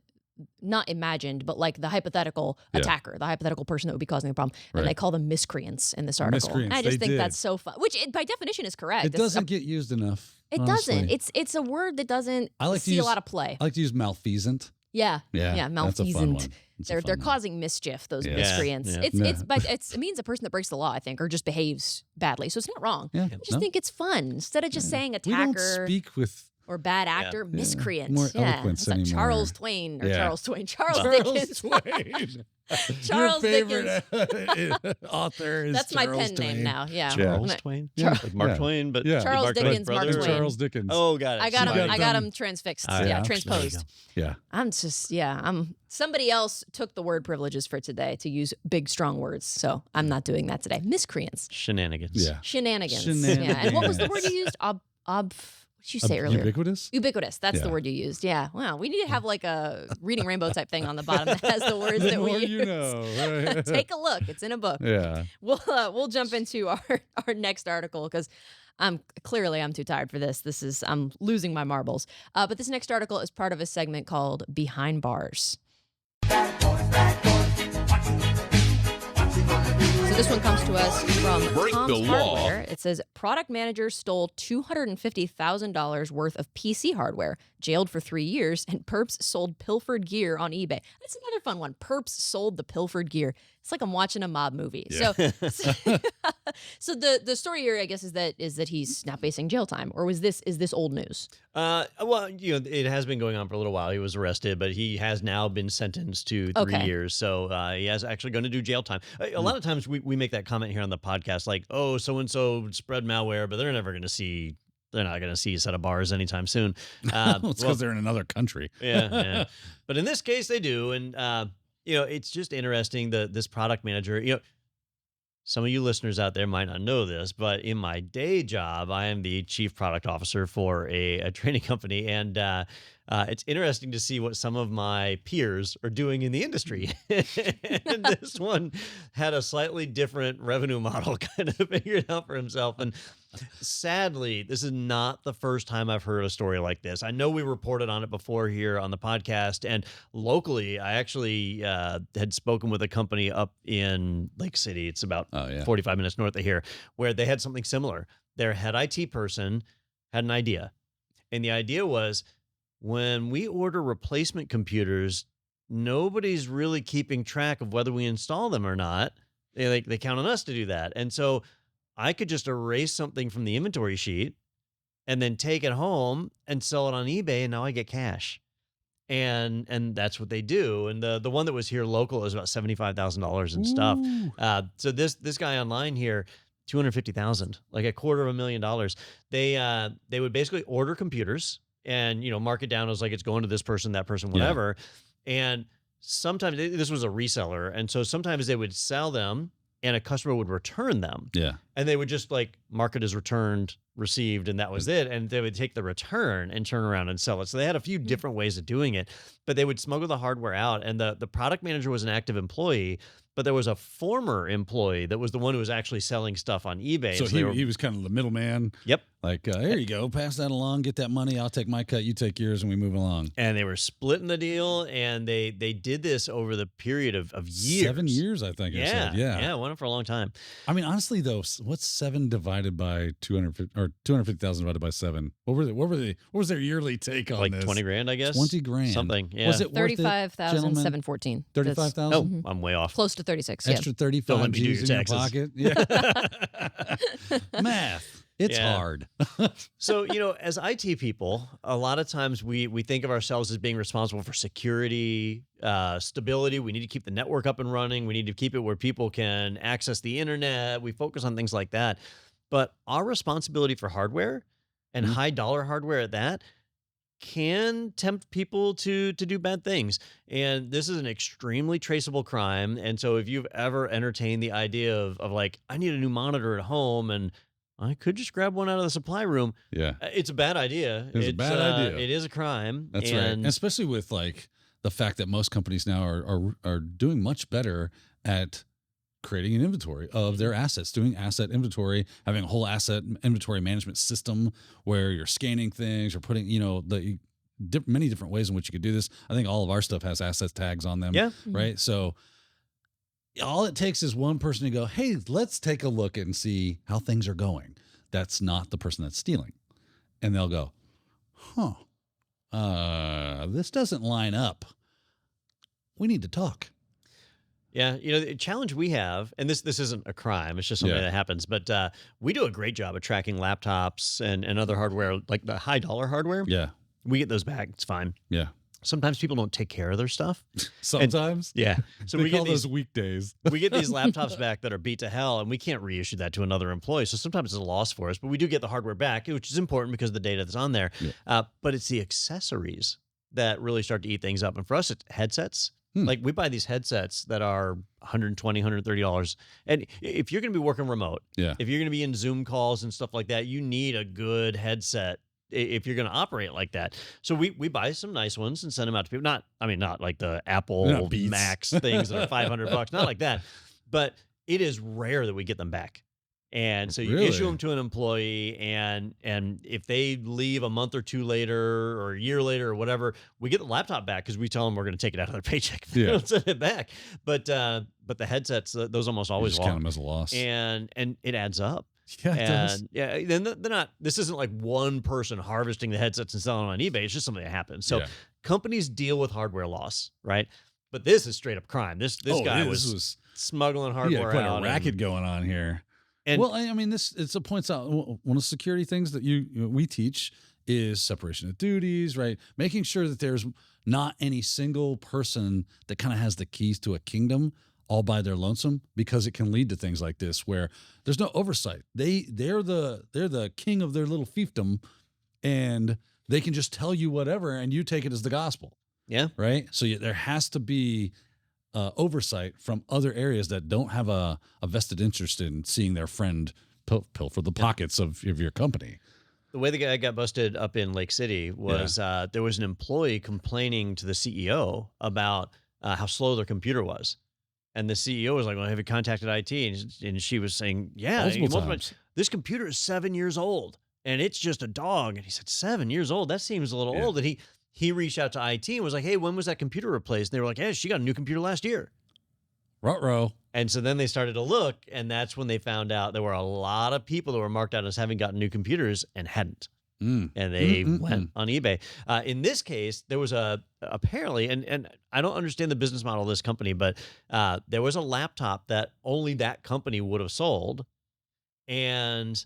not imagined, but like the hypothetical attacker, the hypothetical person that would be causing the problem. And they call them miscreants in this article. Miscreants, And I just they think did. that's so fun, which by definition is correct. It doesn't get used enough. It honestly. doesn't. It's a word that doesn't I like to see use, a lot of play. I like to use malfeasant. Yeah, That's a fun malfeasant. one. It's a They're fun one. causing mischief. Those Yeah. miscreants. Yeah. It means a person that breaks the law, I think, or just behaves badly. So it's not wrong. Yeah, I just think it's fun instead of just saying we attacker don't speak with or bad actor, miscreant. more Yeah, eloquence it's like anymore. Charles Twain or Yeah. Charles Dickens. Twain. Charles Your favorite author is That's my Charles pen Twain. name now. Yeah. Charles Yeah. Twain, Yeah. like Mark Yeah. Twain, but Yeah. Charles Mark Twain's Dickens, Mark brother? Twain. Charles Dickens. Oh, got it. I got got him them. transfixed. Ah, yeah, there you transposed. go. Yeah. I'm somebody else took the word privileges for today to use big strong words. So I'm not doing that today. Miscreants. Shenanigans. Yeah. Shenanigans. Yeah. And what was the word you used? What did you say earlier? Ubiquitous? Ubiquitous. That's the Yeah. word you used. Yeah. Wow. We need to have like a reading rainbow type thing on the bottom that has the words that we more use. you know. Right? Take a look. It's in a book. Yeah. We'll jump into our next article because I'm too tired for this. I'm losing my marbles. But this next article is part of a segment called Behind Bars. So this one comes to us from Break Tom's the law. Hardware. It says product manager stole $250,000 worth of PC hardware, jailed for 3 years, and perps sold pilfered gear on eBay. That's another fun one. Perps sold the pilfered gear. It's like I'm watching a mob movie. Yeah. So the story here, I guess, is that he's not facing jail time, or is this old news? Well, it has been going on for a little while. He was arrested, but he has now been sentenced to 3 Okay. years. So he is actually going to do jail time. A lot of times we make that comment here on the podcast, like, oh, so-and-so spread malware, but they're not going to see a set of bars anytime soon. It's because they're in another country. yeah. But in this case, they do. And, it's just interesting that this product manager, some of you listeners out there might not know this, but in my day job, I am the chief product officer for a training company. And it's interesting to see what some of my peers are doing in the industry. And this one had a slightly different revenue model kind of figured out for himself. And sadly, this is not the first time I've heard a story like this. I know we reported on it before here on the podcast, and locally, I actually had spoken with a company up in Lake City. It's about 45 minutes north of here, where they had something similar. Their head IT person had an idea, and the idea was, when we order replacement computers, nobody's really keeping track of whether we install them or not. They count on us to do that, and so I could just erase something from the inventory sheet and then take it home and sell it on eBay, and now I get cash. And that's what they do. And the one that was here local is about $75,000 and stuff. So this guy online here, $250,000, like $250,000. They would basically order computers and mark it down as like it's going to this person, that person, whatever. Yeah. And sometimes this was a reseller, and so sometimes they would sell them and a customer would return them. Yeah. And they would just like mark it as returned, received, and that was it. And they would take the return and turn around and sell it. So they had a few different ways of doing it, but they would smuggle the hardware out. And the product manager was an active employee, but there was a former employee that was the one who was actually selling stuff on eBay. So he was kind of the middleman. Yep. Like, here you go, pass that along, get that money, I'll take my cut, you take yours, and we move along. And they were splitting the deal, and they did this over the period of years. 7 years, I think. Yeah, it went on for a long time. I mean, honestly, though, what's 7 divided by 250 or 250,000 divided by 7? What was their yearly take on like this? 20 grand, I guess. 20 grand, something. Yeah. Was it worth it, 35,714. 35,000. Oh, I'm way off. Close to 36. Extra 35 Don't let me do G's your in your taxes. pocket. Yeah. Math. It's hard. So, as IT people, a lot of times we think of ourselves as being responsible for security, stability. We need to keep the network up and running. We need to keep it where people can access the internet. We focus on things like that. But our responsibility for hardware and high dollar hardware at that can tempt people to do bad things. And this is an extremely traceable crime. And so if you've ever entertained the idea of like, I need a new monitor at home and I could just grab one out of the supply room. Yeah. It's a bad idea. It's a bad idea. It is a crime. That's right. And especially with like the fact that most companies now are doing much better at creating an inventory of their assets, doing asset inventory, having a whole asset inventory management system where you're scanning things or putting, many different ways in which you could do this. I think all of our stuff has asset tags on them. Yeah. Right. So all it takes is one person to go, hey, let's take a look and see how things are going. That's not the person that's stealing. And they'll go, this doesn't line up. We need to talk. Yeah, the challenge we have, and this isn't a crime, it's just something that happens, but we do a great job of tracking laptops and other hardware, like the high dollar hardware. Yeah. We get those back. It's fine. Yeah. Sometimes people don't take care of their stuff. Sometimes. Yeah. So we we call get these those weekdays. we get these laptops back that are beat to hell, and we can't reissue that to another employee. So sometimes it's a loss for us, but we do get the hardware back, which is important because of the data that's on there. Yeah. But it's the accessories that really start to eat things up. And for us, it's headsets. Like we buy these headsets that are $120, $130. And if you're going to be working remote, if you're going to be in Zoom calls and stuff like that, you need a good headset if you're going to operate like that. So we buy some nice ones and send them out to people. Not like the Apple Max things that are $500, not like that. But it is rare that we get them back. And so you issue them to an employee, and if they leave a month or two later or a year later or whatever, we get the laptop back because we tell them we're going to take it out of their paycheck. They don't send it back. But the headsets, those almost always count them as a loss, and it adds up. Yeah, it does. Yeah, then they're not. This isn't like one person harvesting the headsets and selling them on eBay. It's just something that happens. So companies deal with hardware loss, right? But this is straight up crime. This guy was smuggling hardware quite out. A racket going on here. And well, I mean, it's a points out one of the security things that we teach is separation of duties, right? Making sure that there's not any single person that kind of has the keys to a kingdom all by their lonesome, because it can lead to things like this where there's no oversight. They're the king of their little fiefdom, and they can just tell you whatever, and you take it as the gospel. Yeah. Right. So there has to be oversight from other areas that don't have a vested interest in seeing their friend pilfer the pockets of your company. The way the guy got busted up in Lake City was there was an employee complaining to the CEO about how slow their computer was. And the CEO was like, well, have you contacted IT? And she was saying, this computer is 7 years old and it's just a dog. And he said, 7 years old? That seems a little old. And he reached out to IT and was like, hey, when was that computer replaced? And they were like, hey, she got a new computer last year. Ruh-roh. And so then they started to look, and that's when they found out there were a lot of people that were marked out as having gotten new computers and hadn't. And they went on eBay. In this case, there was apparently, and I don't understand the business model of this company, but there was a laptop that only that company would have sold. And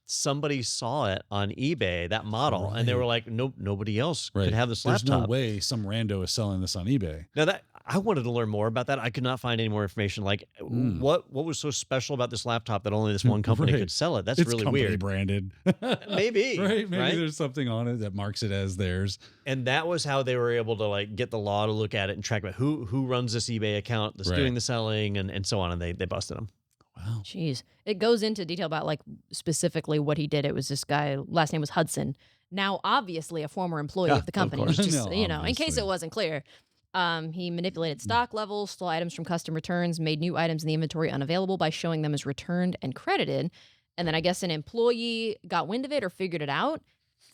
somebody saw it on eBay, that model, and they were like, nope, nobody else could have this laptop. There's no way some rando is selling this on eBay. Now I wanted to learn more about that. I could not find any more information. Like what was so special about this laptop that only this one company could sell it? That's really weird. Branded. Maybe. Right. Maybe there's something on it that marks it as theirs. And that was how they were able to like get the law to look at it and track about who runs this eBay account that's doing the selling and so on. And they busted them. Wow. Jeez. It goes into detail about like specifically what he did. It was this guy, last name was Hudson. Now, obviously a former employee of the company. Just, in case it wasn't clear. He manipulated stock levels, stole items from custom returns, made new items in the inventory unavailable by showing them as returned and credited. And then I guess an employee got wind of it or figured it out.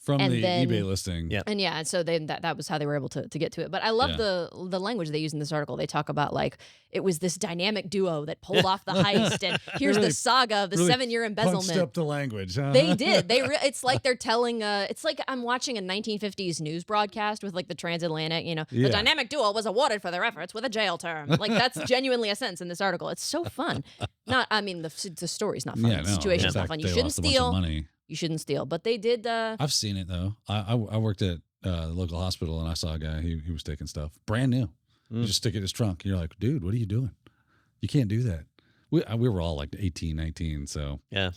From the eBay listing. Yeah. And so that was how they were able to get to it. But I love the language they use in this article. They talk about like it was this dynamic duo that pulled off the heist, and here's the saga of the 7-year embezzlement. Punched up the language, huh? They did. It's like they're telling it's like I'm watching a 1950s news broadcast with like the transatlantic, the dynamic duo was awarded for their efforts with a jail term. Like that's genuinely a sentence in this article. It's so fun. The story's not fun. The situation's not fun. You shouldn't steal. You shouldn't steal, but they did. I've seen it though. I worked at the local hospital, and I saw a guy. He was taking stuff brand new. You just stick it in his trunk. And you're like, dude, what are you doing? You can't do that. We were all like 18, 19. So yeah,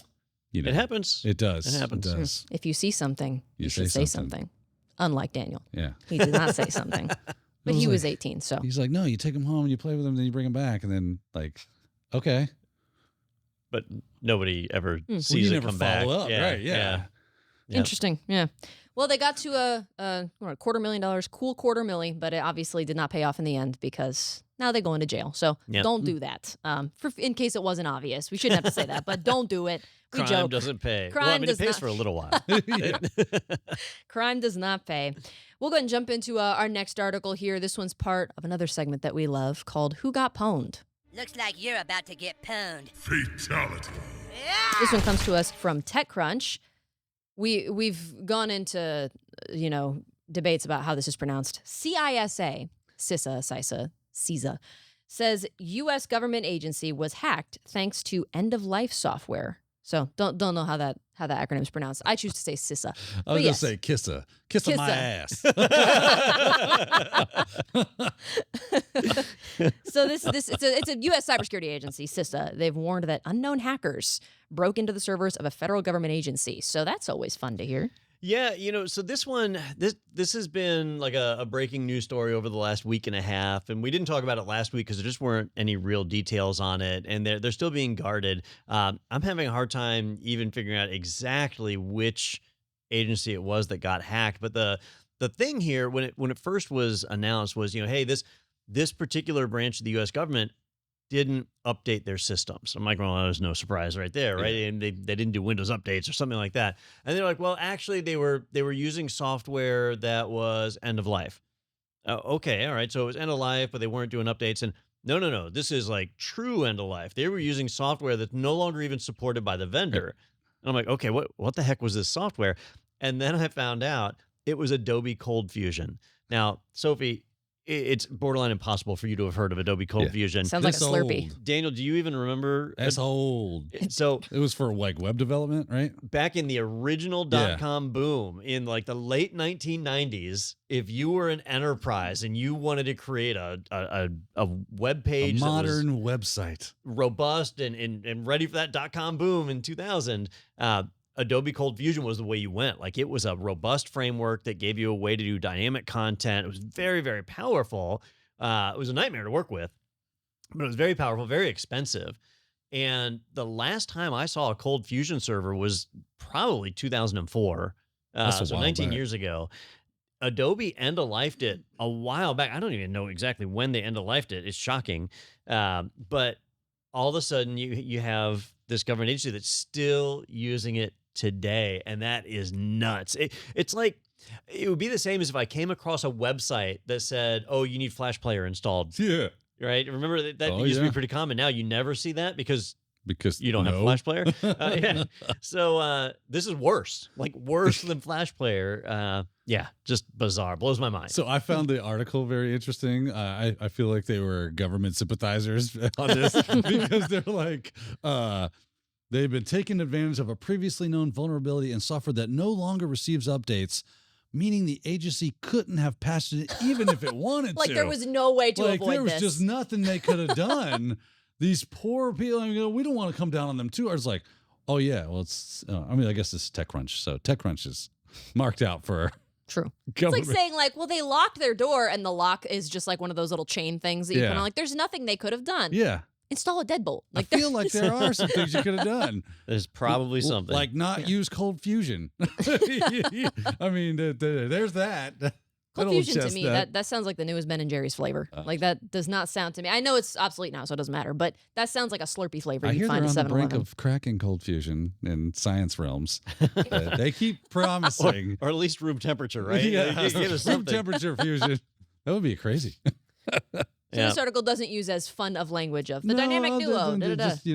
it happens. It does. It happens. It does. If you see something, you should say something. Unlike Daniel. Yeah, he did not say something, but he was 18. So he's like, no, you take him home, you play with him, then you bring him back, and then like, okay. But nobody ever sees it come back. Up, right? Yeah. Interesting. Yeah. Well, they got to a $250,000, cool $250,000, but it obviously did not pay off in the end because now they go into jail. So don't do that. In case it wasn't obvious, we shouldn't have to say that, but don't do it. We Crime joke. doesn't pay. Crime well, I mean, does it pays not- for a little while. Yeah. Crime does not pay. We'll go ahead and jump into our next article here. This one's part of another segment that we love called Who Got Pwned? Looks like you're about to get pwned. Fatality. This one comes to us from TechCrunch. We've gone into, debates about how this is pronounced. CISA, CISA, says U.S. government agency was hacked thanks to end-of-life software. So don't know how that acronym is pronounced. I choose to say CISA. I was But going to say Kissa. Kissa my Kissa. ass. So it's a U.S. cybersecurity agency, CISA. They've warned that unknown hackers broke into the servers of a federal government agency. So that's always fun to hear. Yeah, so this one, this has been like a breaking news story over the last week and a half, and we didn't talk about it last week because there just weren't any real details on it, and they're still being guarded. I'm having a hard time even figuring out exactly which agency it was that got hacked. But the thing here, when it first was announced, was hey, this particular branch of the U.S. government didn't update their systems. I'm like, well, there's no surprise right there, right? Yeah. And they didn't do Windows updates or something like that. And they're like, well, actually, they were using software that was end of life. Okay, all right. So it was end of life, but they weren't doing updates. And no, this is like true end of life. They were using software that's no longer even supported by the vendor. And I'm like, okay, what the heck was this software? And then I found out it was Adobe Cold Fusion. Now, Sophie, it's borderline impossible for you to have heard of Adobe Cold Fusion. Sounds like a It's Slurpee. old. Daniel, do you even remember? That's old. So It was for like web development, right? back in the original .com boom in like the late 1990s, if you were an enterprise and you wanted to create a web page A that was modern website. robust and ready for that .com boom in 2000, Adobe Cold Fusion was the way you went. Like it was a robust framework that gave you a way to do dynamic content. It was very, very powerful. It was a nightmare to work with, but it was very powerful, very expensive. And the last time I saw a Cold Fusion server was probably 2004. That's a so while 19 back. years ago. Adobe end-of-lifed it a while back. I don't even know exactly when they end-of-lifed it. It's shocking. But all of a sudden you have this government agency that's still using it today, and that is nuts. It's like it would be the same as if I came across a website that said, "Oh, you need Flash Player installed." Yeah. Right? Remember that Oh, used to yeah. be pretty common. Now you never see that because Because you don't have no. Flash Player. Yeah. So this is worse, like worse than Flash Player. Yeah, just bizarre. Blows my mind. So I found the article very interesting. I feel like they were government sympathizers on this because they're like, they've been taking advantage of a previously known vulnerability in software that no longer receives updates, meaning the agency couldn't have patched it even if it wanted Like to. there was no way to like avoid there was this. just nothing they could have done. These poor people, we don't want to come down on them too. I was like, oh yeah, well it's, I guess this is TechCrunch. So TechCrunch is marked out for True. It's government. like saying well, they locked their door and the lock is just like one of those little chain things that you Yeah. put on. Like there's nothing they could have done. Yeah. Install a deadbolt. I feel like there are some things you could have done. There's probably something. Like not use Cold Fusion. I mean, there's that. Cold That old Fusion to me, chestnut. that sounds like the newest Ben and Jerry's flavor. Like that does not sound to me. I know it's obsolete now, so it doesn't matter. But that sounds like a Slurpee flavor I you hear find they're at on the brink 7-Eleven. of cracking Cold Fusion in science realms. They keep or, promising. or at least room temperature, right? Yeah, Give us room something. temperature fusion. That would be crazy. So Yeah. this article doesn't use as fun of language of the dynamic duo. Just,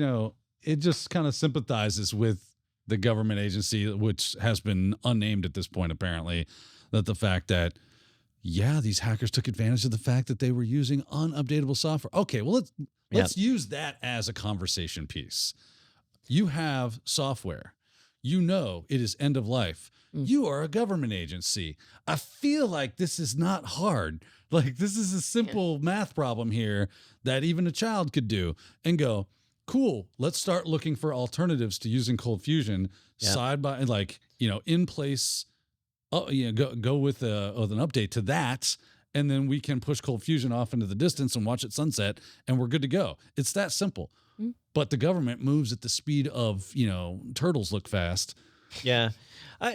it just kind of sympathizes with the government agency, which has been unnamed at this point, apparently, that the fact that, yeah, these hackers took advantage of the fact that they were using unupdatable software. Okay, well, let's use that as a conversation piece. You have software. You know it is end of life. You are a government agency. I feel like this is not hard. Like this is a simple math problem here that even a child could do and go, cool, let's start looking for alternatives to using Cold Fusion side by in place. Oh, yeah, go with an update to that, and then we can push Cold Fusion off into the distance and watch it sunset, and we're good to go. It's that simple. But the government moves at the speed of, turtles look fast. Yeah.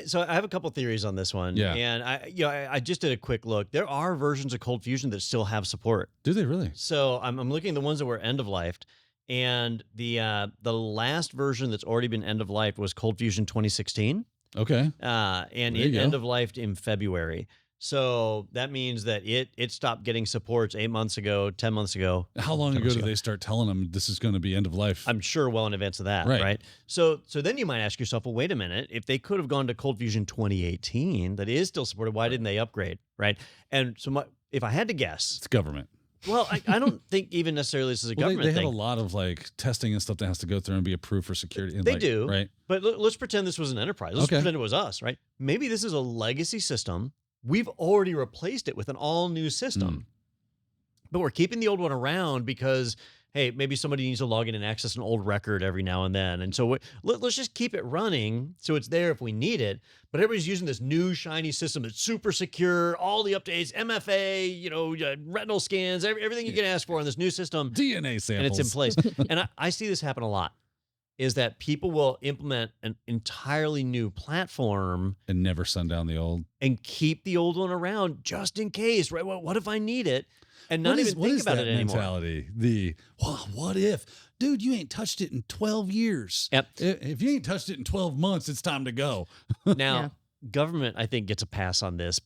So I have a couple theories on this one. Yeah. And I just did a quick look. There are versions of Cold Fusion that still have support. Do they really? So I'm looking at the ones that were end of life, And the last version that's already been end of life was Cold Fusion 2016. Okay. And There you it go. end of life in February. So that means that it stopped getting supports 8 months ago, 10 months ago. How long 10 ago months did they start telling them this is going to be end of life? I'm sure well in advance of that, Right. right? So then you might ask yourself, well, wait a minute. If they could have gone to Cold Fusion 2018 that is still supported, why didn't they upgrade, right? And so if I had to guess, It's government. well, I don't think even necessarily this is a Well, government they have thing. a lot of like testing and stuff that has to go through and be approved for security. And They like, do. right? But let's pretend this was an enterprise. Let's Okay. pretend it was us, right? Maybe this is a legacy system. We've already replaced it with an all-new system. But we're keeping the old one around because, hey, maybe somebody needs to log in and access an old record every now and then. And so let's just keep it running so it's there if we need it. But everybody's using this new shiny system that's super secure, all the updates, MFA, retinal scans, everything you can ask for in this new system. DNA samples. And it's in place. And I see this happen a lot, is that people will implement an entirely new platform and never send down the old. and keep the old one around just in case, right? Well, what if I need it? And not even think about it anymore. Mentality? Well, what if? Dude, you ain't touched it in 12 years. Yep. If you ain't touched it in 12 months, it's time to go. Now, Yeah. government, I think, gets a pass on this.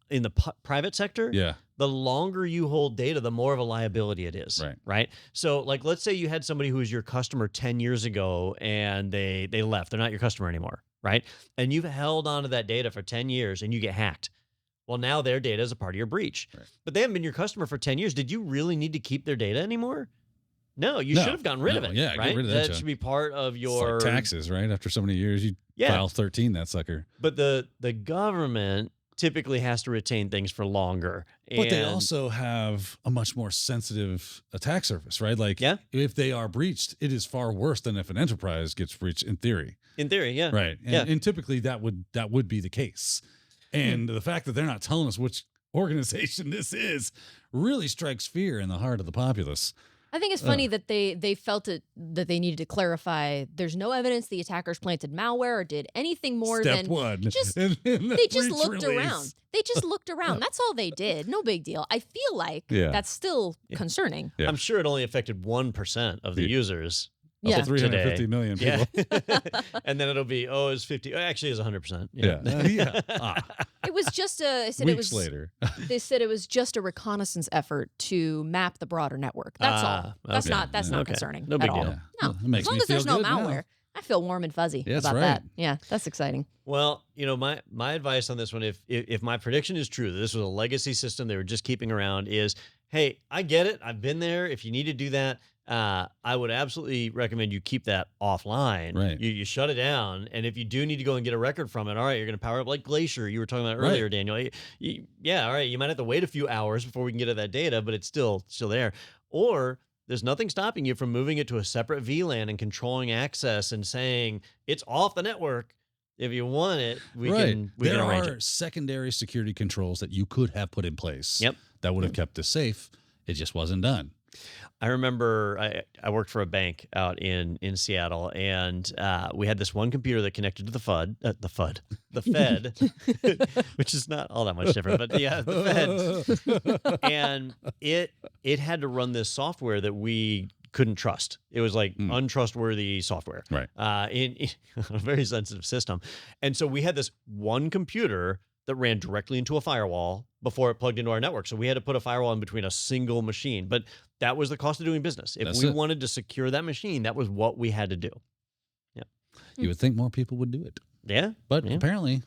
In the private sector, Yeah. the longer you hold data, the more of a liability it is. Right. So, like, let's say you had somebody who was your customer 10 years ago and they left. They're not your customer anymore. Right. And you've held onto that data for 10 years and you get hacked. Well, now their data is a part of your breach. Right. But they haven't been your customer for 10 years. Did you really need to keep their data anymore? No, you No. should have gotten rid of No, it. yeah, get right? rid of that That junk. should be part of It's your like taxes, right? After so many years, you Yeah. file 13, that sucker. But the government typically has to retain things for longer. But they And- also have a much more sensitive attack surface, right? Like, Yeah. if they are breached, it is far worse than if an enterprise gets breached in theory. in theory, yeah. Right. And, Yeah. and typically that would be the case. And the fact that they're not telling us which organization this is really strikes fear in the heart of the populace. I think it's funny that they felt it that they needed to clarify. There's no evidence the attackers planted malware or did anything more Step than one. just- in the they just breach looked release. around. They just looked around. That's all they did. No big deal. I feel like Yeah. that's still concerning. Yeah. I'm sure it only affected 1% of the Yeah. users. Yeah. of 350 today. million people. Yeah. And then it'll be, it's 50. Actually, it's 100%. Yeah. Yeah. It was just a. I said Weeks it was later. They said it was just a reconnaissance effort to map the broader network. That's all. That's okay. not. That's not Okay. concerning No at big all. deal. No, It makes as long me as there's feel no good now. malware, I feel warm and fuzzy Yeah, that's about right. that. Yeah, that's exciting. Well, my advice on this one, if my prediction is true, that this was a legacy system they were just keeping around, is, hey, I get it. I've been there. If you need to do that, I would absolutely recommend you keep that offline. Right. You shut it down. And if you do need to go and get a record from it, all right, you're going to power up like Glacier. You were talking about earlier, Right. Daniel. Yeah, all right. You might have to wait a few hours before we can get at that data, but it's still there. Or there's nothing stopping you from moving it to a separate VLAN and controlling access and saying it's off the network. If you want it, we can there arrange are it. secondary security controls that you could have put in place. Yep. That would have kept us safe. It just wasn't done. I remember I worked for a bank out in Seattle, and we had this one computer that connected to the Fed, which is not all that much different, but yeah, the Fed, and it had to run this software that we couldn't trust. It was like untrustworthy software, Right. In a very sensitive system, and so we had this one computer that ran directly into a firewall before it plugged into our network. So we had to put a firewall in between a single machine. But that was the cost of doing business. If That's we it. wanted to secure that machine, that was what we had to do. You would think more people would do it. Yeah. But Yeah. apparently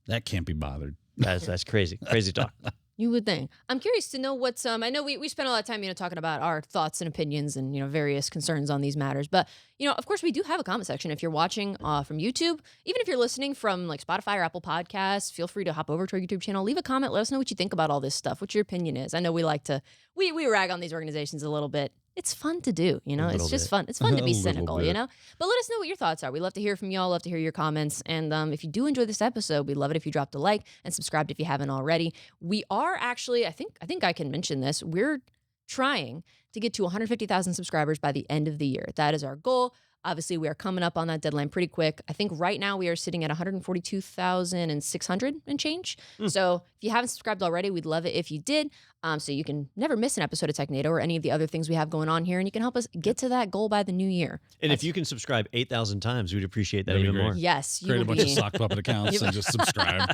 that can't be bothered. That's crazy. Crazy talk. You would think. I'm curious to know what's I know we spent a lot of time talking about our thoughts and opinions and various concerns on these matters, but of course we do have a comment section. If you're watching from YouTube, even if you're listening from like Spotify or Apple Podcasts, feel free to hop over to our YouTube channel, leave a comment, let us know what you think about all this stuff, what your opinion is. I know we like to we rag on these organizations a little bit. It's fun to do, it's little just bit. fun. It's fun to A be little cynical, bit. But let us know what your thoughts are. We love to hear from y'all, love to hear your comments. And if you do enjoy this episode, we'd love it if you dropped a like and subscribed if you haven't already. We are actually, I think I can mention this, we're trying to get to 150,000 subscribers by the end of the year. That is our goal. Obviously, we are coming up on that deadline pretty quick. I think right now we are sitting at 142,600 and change. So if you haven't subscribed already, we'd love it if you did. So you can never miss an episode of Technado or any of the other things we have going on here, and you can help us get to that goal by the new year. And if you can subscribe 8,000 times, we'd appreciate that That'd be even great. more. Yes, you Create a will bunch of be. sock puppet accounts and just subscribe.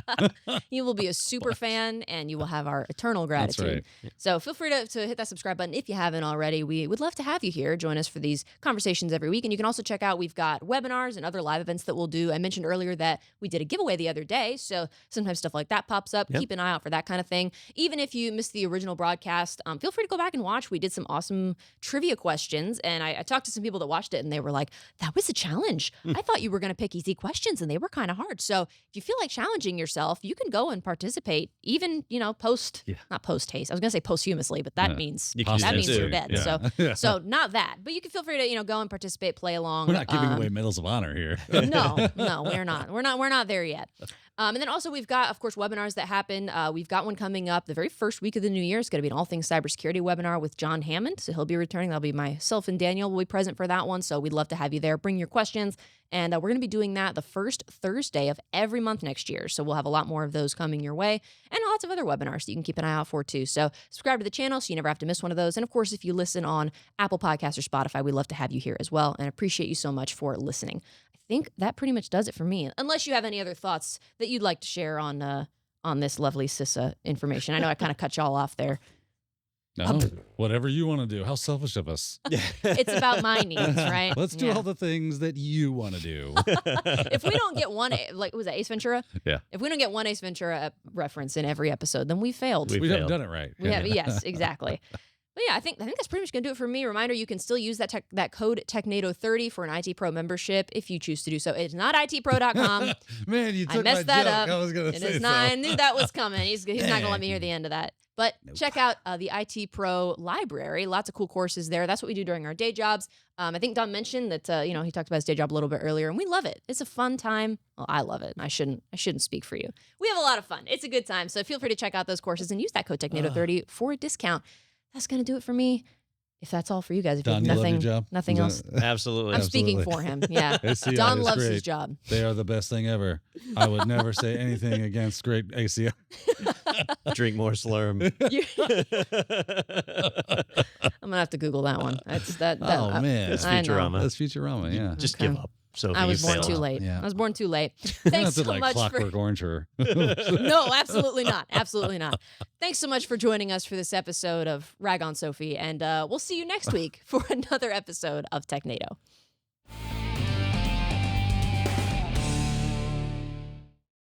You will be a super fan, and you will have our eternal gratitude. right. So feel free to hit that subscribe button if you haven't already. We would love to have you here. Join us for these conversations every week. And you can also check out, we've got webinars and other live events that we'll do. I mentioned earlier that we did a giveaway the other day. So sometimes stuff like that pops up. Yep. Keep an eye out for that kind of thing. Even if you missed the original broadcast, feel free to go back and watch. We did some awesome trivia questions. And I talked to some people that watched it, and they were like, that was a challenge. I thought you were going to pick easy questions, and they were kind of hard. So if you feel like challenging yourself, you can go and participate, even, not post haste. I was going to say posthumously, but that means You can do that that means too. you're dead. Yeah. So not that, but you can feel free to go and participate, play along. We're not giving away medals of honor here. No, we're not. We're not there yet. And then also we've got, of course, webinars that happen. We've got one coming up the very first week of the new year. It's going to be an all things cybersecurity webinar with John Hammond. So he'll be returning. That'll be myself and Daniel will be present for that one. So we'd love to have you there. Bring your questions. And we're going to be doing that the first Thursday of every month next year. So we'll have a lot more of those coming your way, and lots of other webinars that you can keep an eye out for too. So subscribe to the channel so you never have to miss one of those. And of course, if you listen on Apple Podcasts or Spotify, we'd love to have you here as well, and appreciate you so much for listening. I think that pretty much does it for me, unless you have any other thoughts that you'd like to share on this lovely CISA information. I know I kind of cut y'all off there. No, whatever you want to do. How selfish of us. It's about my needs, right? Let's do Yeah. all the things that you want to do. If we don't get one, like, was that Ace Ventura? Yeah. If we don't get one Ace Ventura reference in every episode, then we failed. We haven't failed. done it right. We have, yes, exactly. But yeah, I think that's pretty much gonna do it for me. Reminder: you can still use that code Technado30 for an IT Pro membership if you choose to do so. It's not itpro.com. Man, you took I messed my that joke. up. I was gonna It say is so. not. I knew that was coming. He's not gonna let me hear the end of that. But check out the IT Pro library. Lots of cool courses there. That's what we do during our day jobs. I think Don mentioned that he talked about his day job a little bit earlier, and we love it. It's a fun time. Well, I love it. I shouldn't speak for you. We have a lot of fun. It's a good time. So feel free to check out those courses and use that code Technado30 for a discount. That's gonna do it for me. If that's all for you guys, if Don, you you have love your nothing, job? nothing else. Absolutely. I'm speaking Absolutely. for him. Yeah. ACI Don is loves great. his job. They are the best thing ever. I would never say anything against great ACI. Drink more slurm. I'm gonna have to Google that one. That's that. Oh, man. That's I know. Futurama. That's Futurama, yeah. Just Okay. give up. So I was born failed. too late. Yeah. I was born too late. Not Thanks to, so like much for. Clockwork Orange or No, absolutely not. Absolutely not. Thanks so much for joining us for this episode of Rag on Sophie, and we'll see you next week for another episode of Technado.